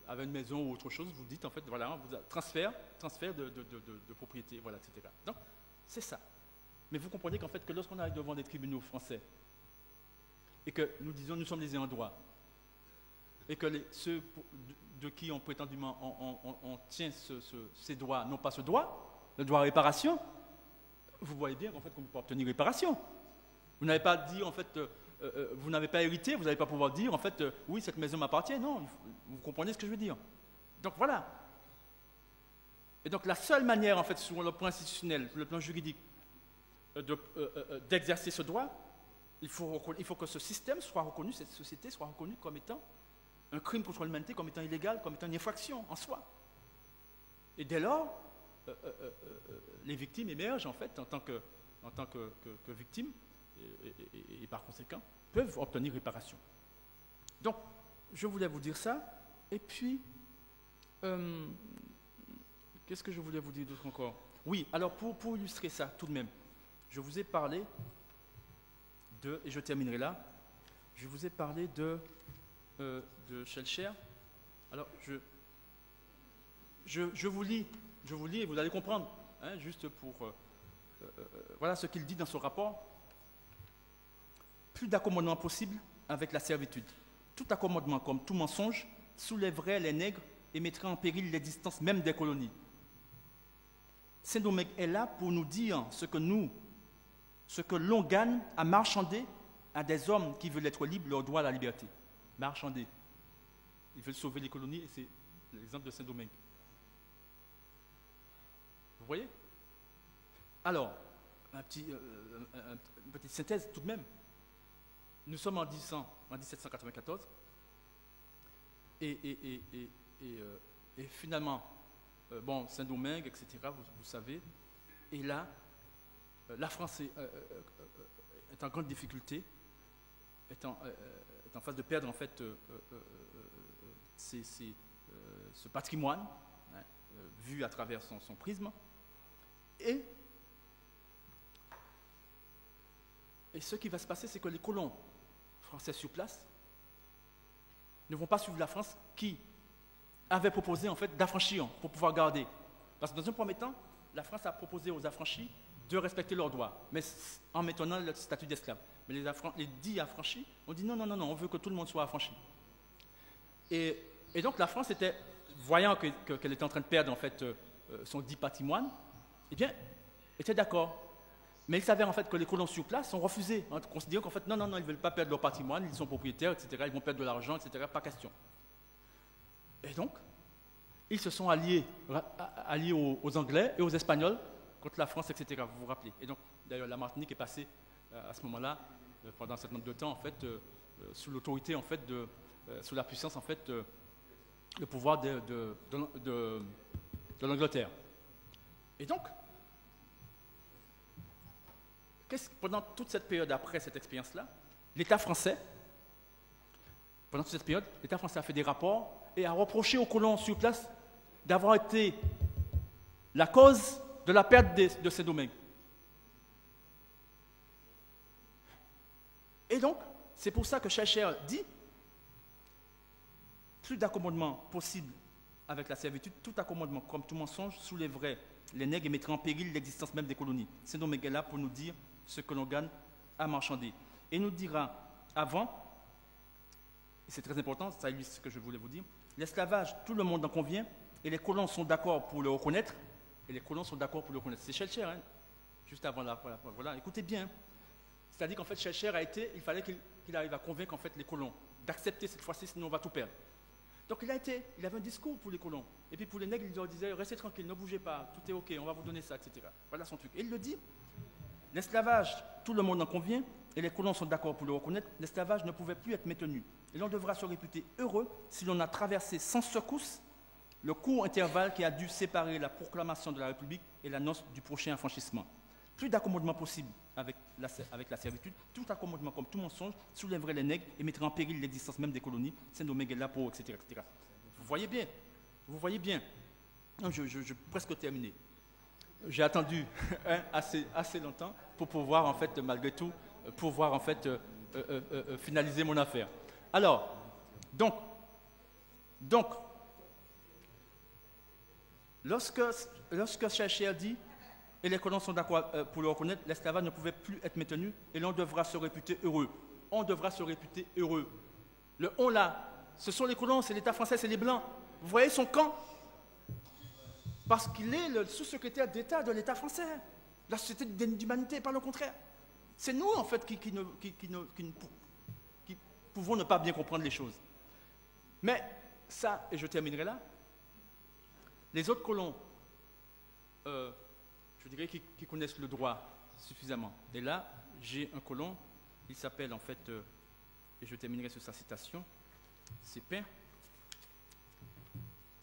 avaient une maison ou autre chose, vous dites, en fait, voilà, transfert de propriété, voilà, etc. Donc, c'est ça. Mais vous comprenez qu'en fait, que lorsqu'on arrive devant des tribunaux français, et que nous disons, nous sommes les ayants droit, et que ceux de qui on prétendument on tient ces droits, non pas ce droit, le droit à réparation, vous voyez bien qu'en fait, qu'on ne peut pas obtenir réparation. Vous n'avez pas dit, en fait, vous n'avez pas hérité, vous n'allez pas pouvoir dire, en fait, oui, cette maison m'appartient. Non, vous comprenez ce que je veux dire. Donc voilà. Et donc la seule manière, en fait, sur le plan institutionnel, sur le plan juridique, d'exercer ce droit, il faut que ce système soit reconnu, cette société soit reconnue comme étant un crime contre l'humanité, comme étant illégal, comme étant une infraction en soi. Et dès lors, les victimes émergent, en fait, en tant que victimes, et par conséquent, peuvent obtenir réparation. Donc, je voulais vous dire ça, et puis, qu'est-ce que je voulais vous dire d'autre encore? Oui, alors pour illustrer ça, tout de même, je vous ai parlé et je terminerai là, je vous ai parlé de Schellcher. Alors, je vous lis et vous allez comprendre, juste pour... voilà ce qu'il dit dans son rapport. Plus d'accommodement possible avec la servitude. Tout accommodement, comme tout mensonge, soulèverait les nègres et mettrait en péril l'existence même des colonies. Saint-Domingue est là pour nous dire ce que l'on gagne à marchander à des hommes qui veulent être libres leur droit à la liberté. Marchander. Ils veulent sauver les colonies et c'est l'exemple de Saint-Domingue. Vous voyez? Alors, une petite synthèse tout de même. Nous sommes en 1794 et finalement, Saint-Domingue, etc., vous savez, et là, la France est en grande difficulté, est en phase de perdre en fait ce patrimoine, hein, vu à travers son prisme, et ce qui va se passer, c'est que les colons français sur place ne vont pas suivre la France qui avait proposé en fait d'affranchir pour pouvoir garder. Parce que dans un premier temps, la France a proposé aux affranchis de respecter leurs droits, mais en maintenant le statut d'esclave. Mais les dits affranchis ont dit non, on veut que tout le monde soit affranchi. Et donc la France était, voyant qu'elle était en train de perdre en fait son dit patrimoine, eh bien, était d'accord. Mais il s'avère en fait que les colons sur place ont refusé, en considérant qu'en fait non, ils ne veulent pas perdre leur patrimoine, ils sont propriétaires, etc., ils vont perdre de l'argent, etc., pas question. Et donc, ils se sont alliés aux Anglais et aux Espagnols contre la France, etc., vous vous rappelez. Et donc, d'ailleurs, la Martinique est passée à ce moment-là, pendant un certain nombre de temps, en fait, sous l'autorité, en fait, sous la puissance, en fait, le pouvoir de l'Angleterre. Et donc, pendant toute cette période après cette expérience-là, l'État français, pendant toute cette période, l'État français a fait des rapports et a reproché aux colons sur place d'avoir été la cause de la perte de ces domaines. Et donc, c'est pour ça que Schleicher dit plus d'accommodement possible avec la servitude, tout accommodement comme tout mensonge soulèverait les nègres et mettrait en péril l'existence même des colonies. Saint-Domingue est là pour nous dire ce que l'on gagne à marchander. Et nous dira avant, et c'est très important, ça illustre ce que je voulais vous dire, l'esclavage, tout le monde en convient, et les colons sont d'accord pour le reconnaître, C'est Schleicher, hein, juste avant voilà, écoutez bien. C'est-à-dire qu'en fait, Schleicher il fallait qu'il arrive à convaincre en fait les colons d'accepter cette fois-ci, sinon on va tout perdre. Donc il avait un discours pour les colons. Et puis pour les nègres, il leur disait, restez tranquilles, ne bougez pas, tout est ok, on va vous donner ça, etc. Voilà son truc. Et il le dit, l'esclavage, tout le monde en convient, et les colons sont d'accord pour le reconnaître, l'esclavage ne pouvait plus être maintenu. Et l'on devra se réputer heureux si l'on a traversé sans secousse le court intervalle qui a dû séparer la proclamation de la République et l'annonce du prochain affranchissement. Plus d'accommodement possible avec la servitude, tout accommodement comme tout mensonge soulèverait les nègres et mettrait en péril l'existence même des colonies, Saint-Domingue est là pour, etc., etc. Vous voyez bien. Non, je presque terminé. J'ai attendu assez longtemps pour pouvoir, en fait, malgré tout, finaliser mon affaire. Alors, donc, lorsque Schleicher dit et les colons sont d'accord pour le reconnaître, l'esclavage ne pouvait plus être maintenu et l'on devra se réputer heureux. On devra se réputer heureux. Le on là, ce sont les colons, c'est l'État français, c'est les Blancs. Vous voyez son camp? Parce qu'il est le sous-secrétaire d'État de l'État français. La société d'humanité, pas le contraire. C'est nous, en fait, qui pouvons ne pas bien comprendre les choses. Mais ça, et je terminerai là, les autres colons, je dirais qui connaissent le droit suffisamment. Et là, j'ai un colon, il s'appelle en fait, et je terminerai sur sa citation, c'est Pain,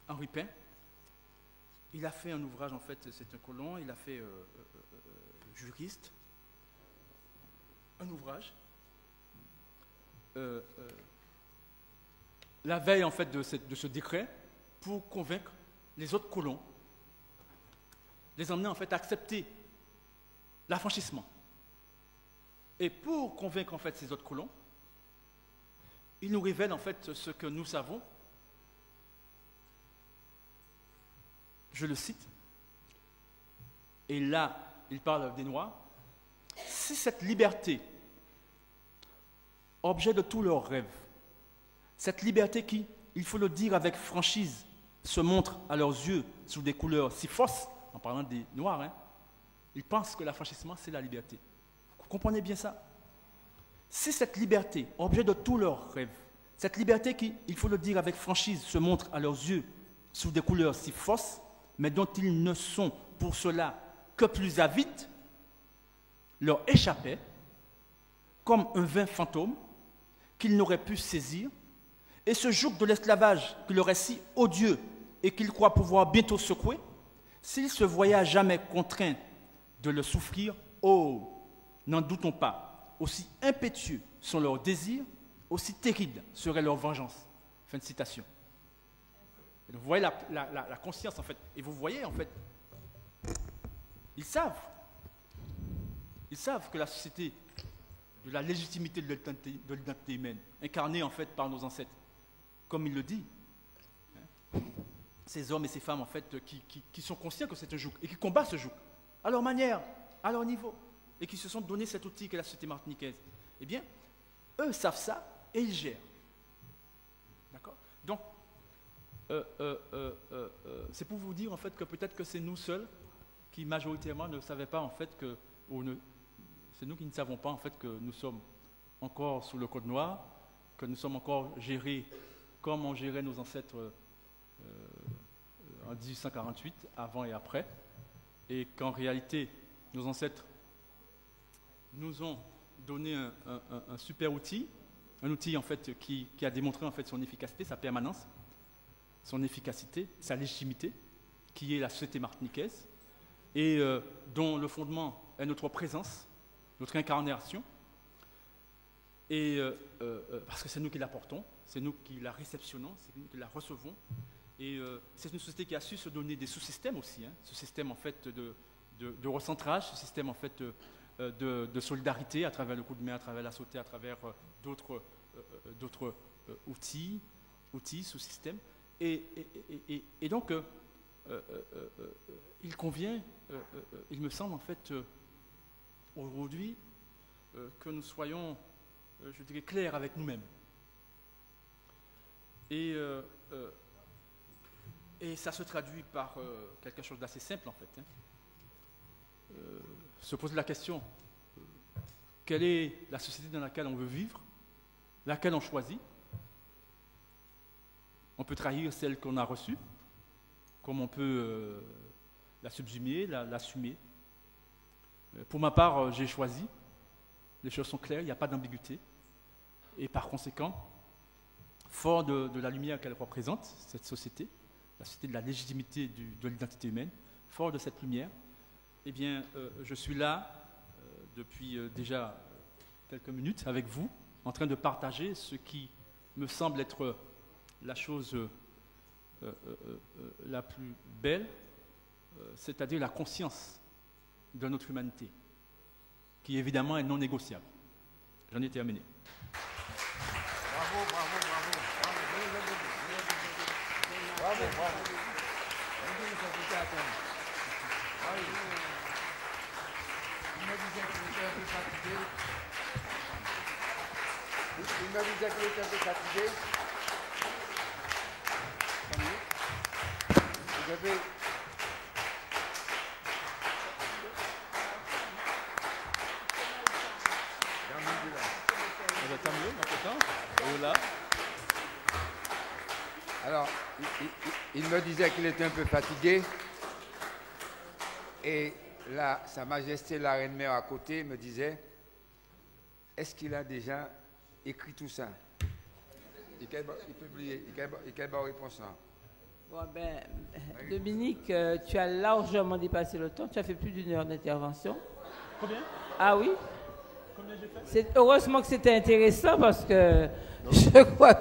Henri Pain. Il a fait un ouvrage, en fait, c'est un colon, il a fait juriste, un ouvrage, la veille, en fait, de ce décret, pour convaincre les autres colons, les emmener en fait à accepter l'affranchissement. Et pour convaincre en fait ces autres colons, il nous révèle en fait ce que nous savons. Je le cite. Et là, il parle des Noirs. Si cette liberté, objet de tous leurs rêves, cette liberté qui, il faut le dire avec franchise, se montre à leurs yeux sous des couleurs si fausses, en parlant des Noirs, hein, ils pensent que l'affranchissement, c'est la liberté. Vous comprenez bien ça? Si cette liberté, objet de tous leurs rêves, Cette liberté qui, il faut le dire avec franchise, se montre à leurs yeux sous des couleurs si fausses, mais dont ils ne sont pour cela que plus avides, leur échappait comme un vain fantôme qu'ils n'auraient pu saisir, et ce joug de l'esclavage qui leur est si odieux et qu'ils croient pouvoir bientôt secouer, s'ils se voyaient à jamais contraints de le souffrir, oh, n'en doutons pas, aussi impétueux sont leurs désirs, aussi terrible serait leur vengeance. Fin de citation. Et donc, vous voyez la conscience, en fait. Et vous voyez, en fait, ils savent que la société de la légitimité de l'identité humaine, incarnée, en fait, par nos ancêtres, comme il le dit, ces hommes et ces femmes, en fait, qui sont conscients que c'est un joug et qui combattent ce joug, à leur manière, à leur niveau, et qui se sont donné cet outil qu'est la société martiniquaise, eh bien, eux savent ça et ils gèrent. D'accord ? Donc, c'est pour vous dire, en fait, que peut-être que c'est nous seuls qui, majoritairement, ne savaient pas, en fait, c'est nous qui ne savons pas, en fait, que nous sommes encore sous le code noir, que nous sommes encore gérés comme on gérait nos ancêtres en 1848, avant et après, et qu'en réalité, nos ancêtres nous ont donné un super outil, un outil en fait qui a démontré en fait son efficacité, sa permanence, son efficacité, sa légitimité, qui est la société martiniquaise, et dont le fondement est notre présence, notre incarnation, et parce que c'est nous qui la portons, c'est nous qui la réceptionnons, c'est nous qui la recevons, et c'est une société qui a su se donner des sous-systèmes aussi, ce système en fait de recentrage, ce système en fait de solidarité à travers le coup de main, à travers la sauté, à travers d'autres outils, sous-systèmes. Et donc, il convient, il me semble en fait, aujourd'hui, que nous soyons, je dirais, clairs avec nous-mêmes. Et ça se traduit par quelque chose d'assez simple en fait. Se poser la question, quelle est la société dans laquelle on veut vivre, laquelle on choisit. On peut trahir celle qu'on a reçue, comme on peut la subsumer, l'assumer. Pour ma part, j'ai choisi, les choses sont claires, il n'y a pas d'ambiguïté, et par conséquent, fort de la lumière qu'elle représente, cette société, la société de la légitimité de l'identité humaine, fort de cette lumière, eh bien, je suis là depuis déjà quelques minutes avec vous, en train de partager ce qui me semble être la chose la plus belle, c'est-à-dire la conscience de notre humanité, qui évidemment est non négociable. J'en ai terminé. Bravo. Il me disait qu'il était un peu fatigué. Vous avez... Tant mieux, dans ce temps. Là. Alors, il me disait qu'il était un peu fatigué. Et là, Sa Majesté la Reine-Mère à côté me disait, est-ce qu'il a déjà écrit tout ça? Il peut publier, quelle bonne réponse là? Bon, Dominique, tu as largement dépassé le temps. Tu as fait plus d'1 heure d'intervention. Combien? Ah oui? Combien j'ai fait? Heureusement que c'était intéressant parce que je crois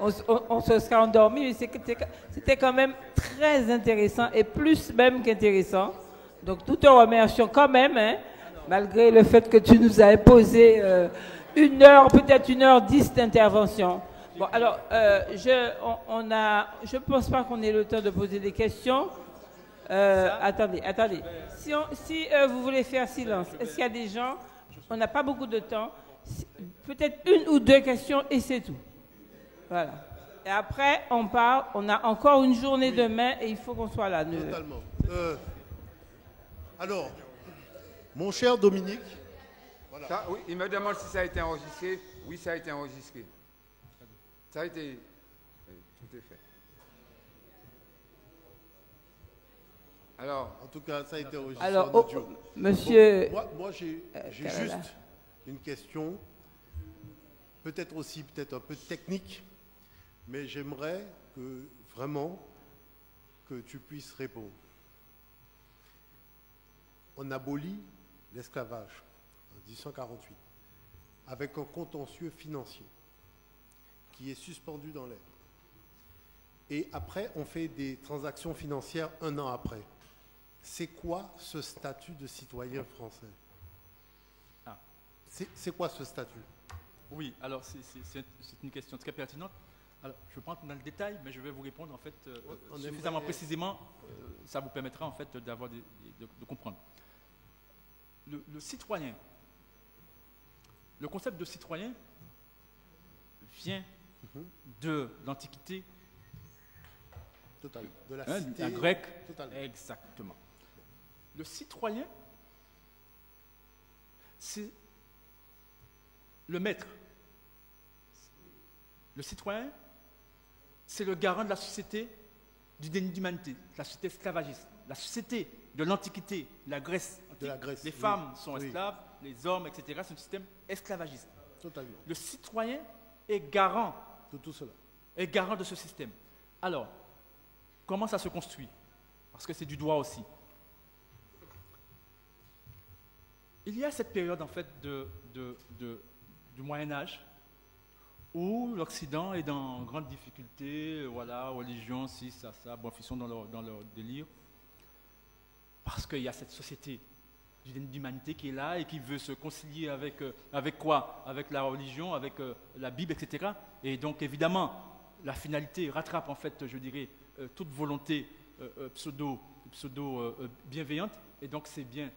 on se serait endormi, mais c'était quand même très intéressant et plus même qu'intéressant. Donc nous te remercions quand même, malgré le fait que tu nous as imposé 1 heure, peut-être 1h10 d'intervention. Bon, alors, je ne pense pas qu'on ait le temps de poser des questions. Attendez. Si vous voulez faire silence, est-ce qu'il y a des gens, on n'a pas beaucoup de temps, peut-être 1 ou 2 questions et c'est tout. Voilà. Et après, on part, on a encore une journée demain et il faut qu'on soit là. Totalement. Alors, mon cher Dominique, voilà. Ça, oui, il me demande si ça a été enregistré. Oui, ça a été enregistré. Ça a été... Oui, tout est fait. Alors, En tout cas, ça a été enregistré Alors, en audio. monsieur, Moi, j'ai Kalala. juste une question, peut-être aussi peut-être un peu technique, mais j'aimerais que vraiment que tu puisses répondre. On abolit l'esclavage en 1848 avec un contentieux financier qui est suspendu dans l'air. Et après, on fait des transactions financières un an après. C'est quoi ce statut de citoyen français? Ah. C'est quoi ce statut? Oui, alors c'est une question très pertinente. Alors, je ne vais pas entrer dans le détail, mais je vais vous répondre en fait On suffisamment aimerait- précisément. Ça vous permettra en fait de comprendre. Le citoyen, le concept de citoyen vient de l'Antiquité, Total. De la hein, cité. la grecque. Totalement. Exactement. Le citoyen, c'est le maître. Le citoyen, c'est le garant de la société du déni d'humanité, la société esclavagiste, la société de l'Antiquité, la Grèce. De la Grèce, Les oui. femmes sont Oui. esclaves, les hommes, etc. C'est un système esclavagiste. Totalement. Le citoyen est garant De tout cela. est garant de ce système. Alors, comment ça se construit? Parce que c'est du droit aussi. Il y a cette période en fait du Moyen-Âge où l'Occident est dans grande difficulté, voilà, religion, ci, ça, bon, ils sont dans leur délire. Parce qu'il y a cette société d'humanité qui est là et qui veut se concilier avec quoi? Avec la religion, avec la Bible, etc. Et donc évidemment, la finalité rattrape en fait, je dirais, toute volonté pseudo bienveillante. Et donc c'est bien,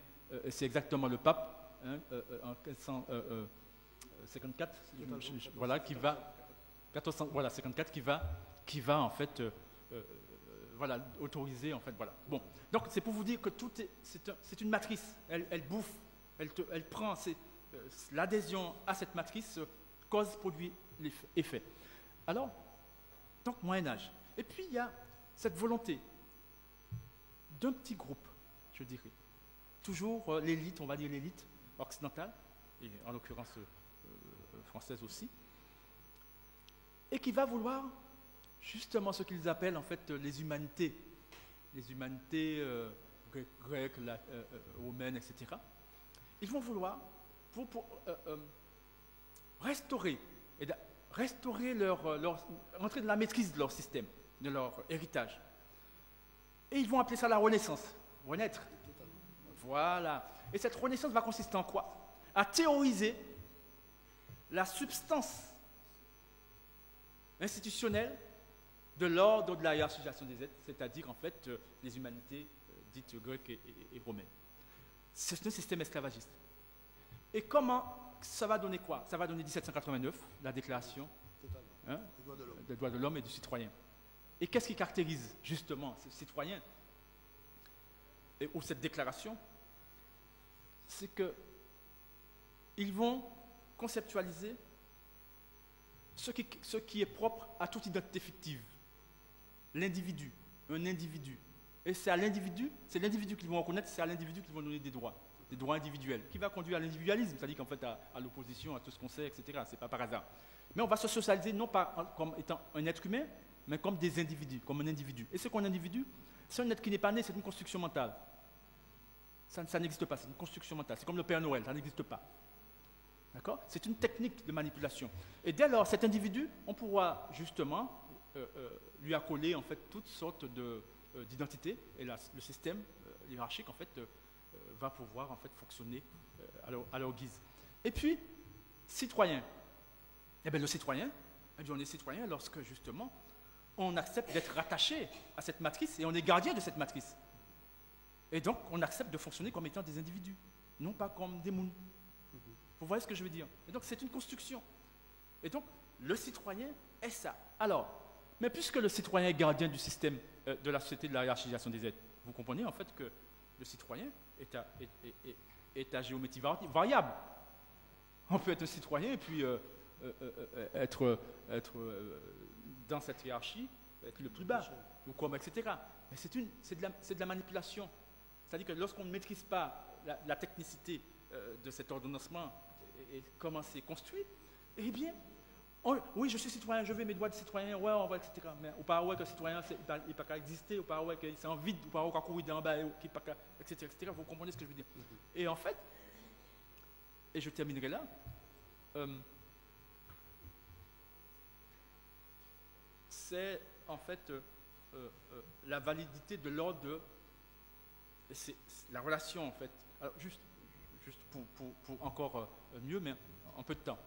c'est exactement le pape, hein, en 1554, voilà, qui va 1400, voilà, 54 qui va en fait voilà, autoriser en fait, voilà. Bon, donc c'est pour vous dire que c'est une matrice. Elle bouffe, elle prend l'adhésion à cette matrice, cause, produit, effet. Alors, donc Moyen Âge. Et puis il y a cette volonté d'un petit groupe, je dirais, toujours l'élite, on va dire l'élite occidentale, et en l'occurrence française aussi, et qui va vouloir justement ce qu'ils appellent en fait les humanités grecques, romaines, etc. Ils vont vouloir pour restaurer entrer dans la maîtrise de leur système, de leur héritage. Et ils vont appeler ça la Renaissance, renaître. Voilà. Et cette Renaissance va consister en quoi? À théoriser la substance institutionnelle de l'ordre de la hiérarchisation des êtres, c'est-à-dire en fait les humanités dites grecques et romaines. C'est un système esclavagiste. Et comment ça va donner quoi? Ça va donner 1789, la déclaration des droits de l'homme et du citoyen. Et qu'est-ce qui caractérise justement ces citoyens ou cette déclaration? C'est qu'ils vont conceptualiser ce qui est propre à toute identité fictive. L'individu, un individu. Et c'est l'individu qu'ils vont reconnaître, c'est à l'individu qu'ils vont donner des droits individuels, qui va conduire à l'individualisme, c'est-à-dire qu'en fait à l'opposition, à tout ce qu'on sait, etc. C'est pas par hasard. Mais on va se socialiser non pas comme étant un être humain, mais comme des individus, comme un individu. Et ce qu'un individu, c'est un être qui n'est pas né, c'est une construction mentale. Ça n'existe pas, c'est une construction mentale. C'est comme le Père Noël, ça n'existe pas. D'accord? C'est une technique de manipulation. Et dès lors, cet individu, on pourra justement lui accoler en fait toutes sortes d'identités, et le système hiérarchique en fait va pouvoir en fait fonctionner à leur guise. Et puis, citoyen. Eh bien, le citoyen, on est citoyen lorsque justement on accepte d'être rattaché à cette matrice et on est gardien de cette matrice. Et donc, on accepte de fonctionner comme étant des individus, non pas comme des mouns. Vous voyez ce que je veux dire? Et donc, c'est une construction. Et donc, le citoyen est ça. Alors, mais puisque le citoyen est gardien du système de la société de la hiérarchisation des êtres, vous comprenez en fait que le citoyen est à géométrie variable. On peut être un citoyen et puis être dans cette hiérarchie, être le plus bas, ou comme, etc. Mais c'est de la manipulation. C'est-à-dire que lorsqu'on ne maîtrise pas la technicité de cet ordonnancement et comment c'est construit, eh bien, oui, je suis citoyen, je vais mes droits de citoyen, ouais, on va, etc. Mais au pas que le citoyen, il ne peut pas exister, au pas que c'est en vide, au pas qu'il courir en bas, etc., etc. Vous comprenez ce que je veux dire? Et en fait, et je terminerai là, c'est en fait la validité de l'ordre de... C'est la relation, en fait. Alors, juste pour encore mieux, mais en peu de temps.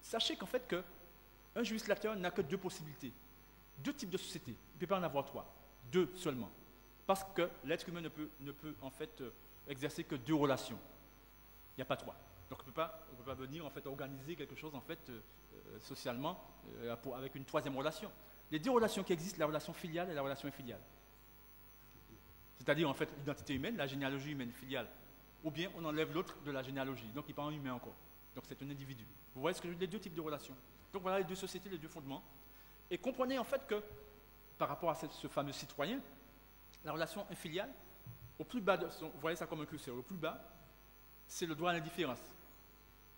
Sachez qu'en fait, un législateur n'a que deux possibilités, deux types de sociétés. Il ne peut pas en avoir trois, deux seulement. Parce que l'être humain ne peut en fait exercer que deux relations. Il n'y a pas trois. Donc on ne peut pas venir en fait organiser quelque chose en fait socialement avec une troisième relation. Les deux relations qui existent, la relation filiale et la relation infiliale. C'est-à-dire en fait l'identité humaine, la généalogie humaine filiale. Ou bien on enlève l'autre de la généalogie, donc il n'est pas un humain encore. Donc c'est un individu. Vous voyez ce que je veux dire, les deux types de relations. Donc voilà les deux sociétés, les deux fondements. Et comprenez en fait que par rapport à ce fameux citoyen, la relation infiliale, au plus bas, vous voyez ça comme un curseur, au plus bas, c'est le droit à l'indifférence.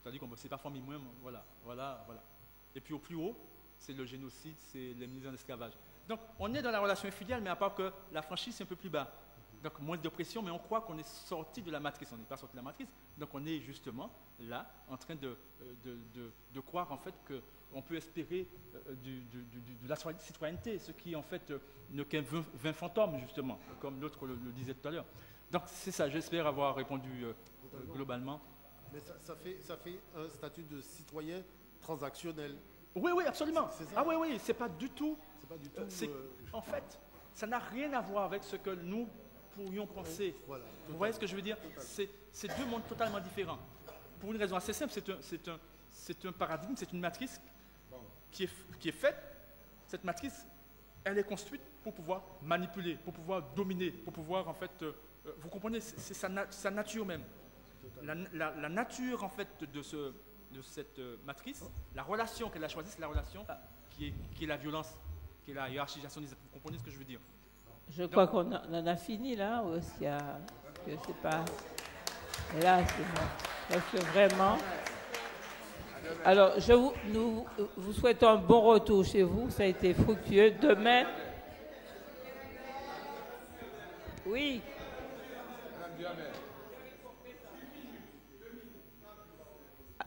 C'est-à-dire qu'on c'est pas famille moi, voilà. Et puis au plus haut, c'est le génocide, c'est les mises en esclavage. Donc on est dans la relation infiliale, mais à part que la franchise c'est un peu plus bas. Donc moins d'oppression, mais on croit qu'on est sorti de la matrice. On n'est pas sorti de la matrice, donc on est justement là en train de croire en fait qu'on peut espérer de la citoyenneté, ce qui en fait ne qu'un vain fantôme justement, comme l'autre le disait tout à l'heure. Donc c'est ça, j'espère avoir répondu globalement. Mais ça fait un statut de citoyen transactionnel. Oui, absolument. C'est ça. Ah oui, c'est pas du tout. C'est pas du tout. En fait, ça n'a rien à voir avec ce que nous pourrions penser. Voilà, vous voyez ce que je veux dire? C'est deux mondes totalement différents. Pour une raison assez simple, c'est un paradigme, c'est une matrice qui est faite. Cette matrice, elle est construite pour pouvoir manipuler, pour pouvoir dominer, pour pouvoir en fait, vous comprenez, c'est sa nature même. La nature en fait de cette matrice, la relation qu'elle a choisie, c'est la relation qui est la violence, qui est la hiérarchisation. Vous comprenez ce que je veux dire? Je crois qu'on en a fini là, ou est-ce qu'il y a... Je ne sais pas. Et là, c'est bon. Parce que vraiment... Alors, nous vous souhaitons un bon retour chez vous. Ça a été fructueux. Demain... Oui.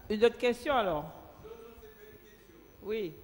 Une autre question alors? Oui.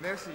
Merci.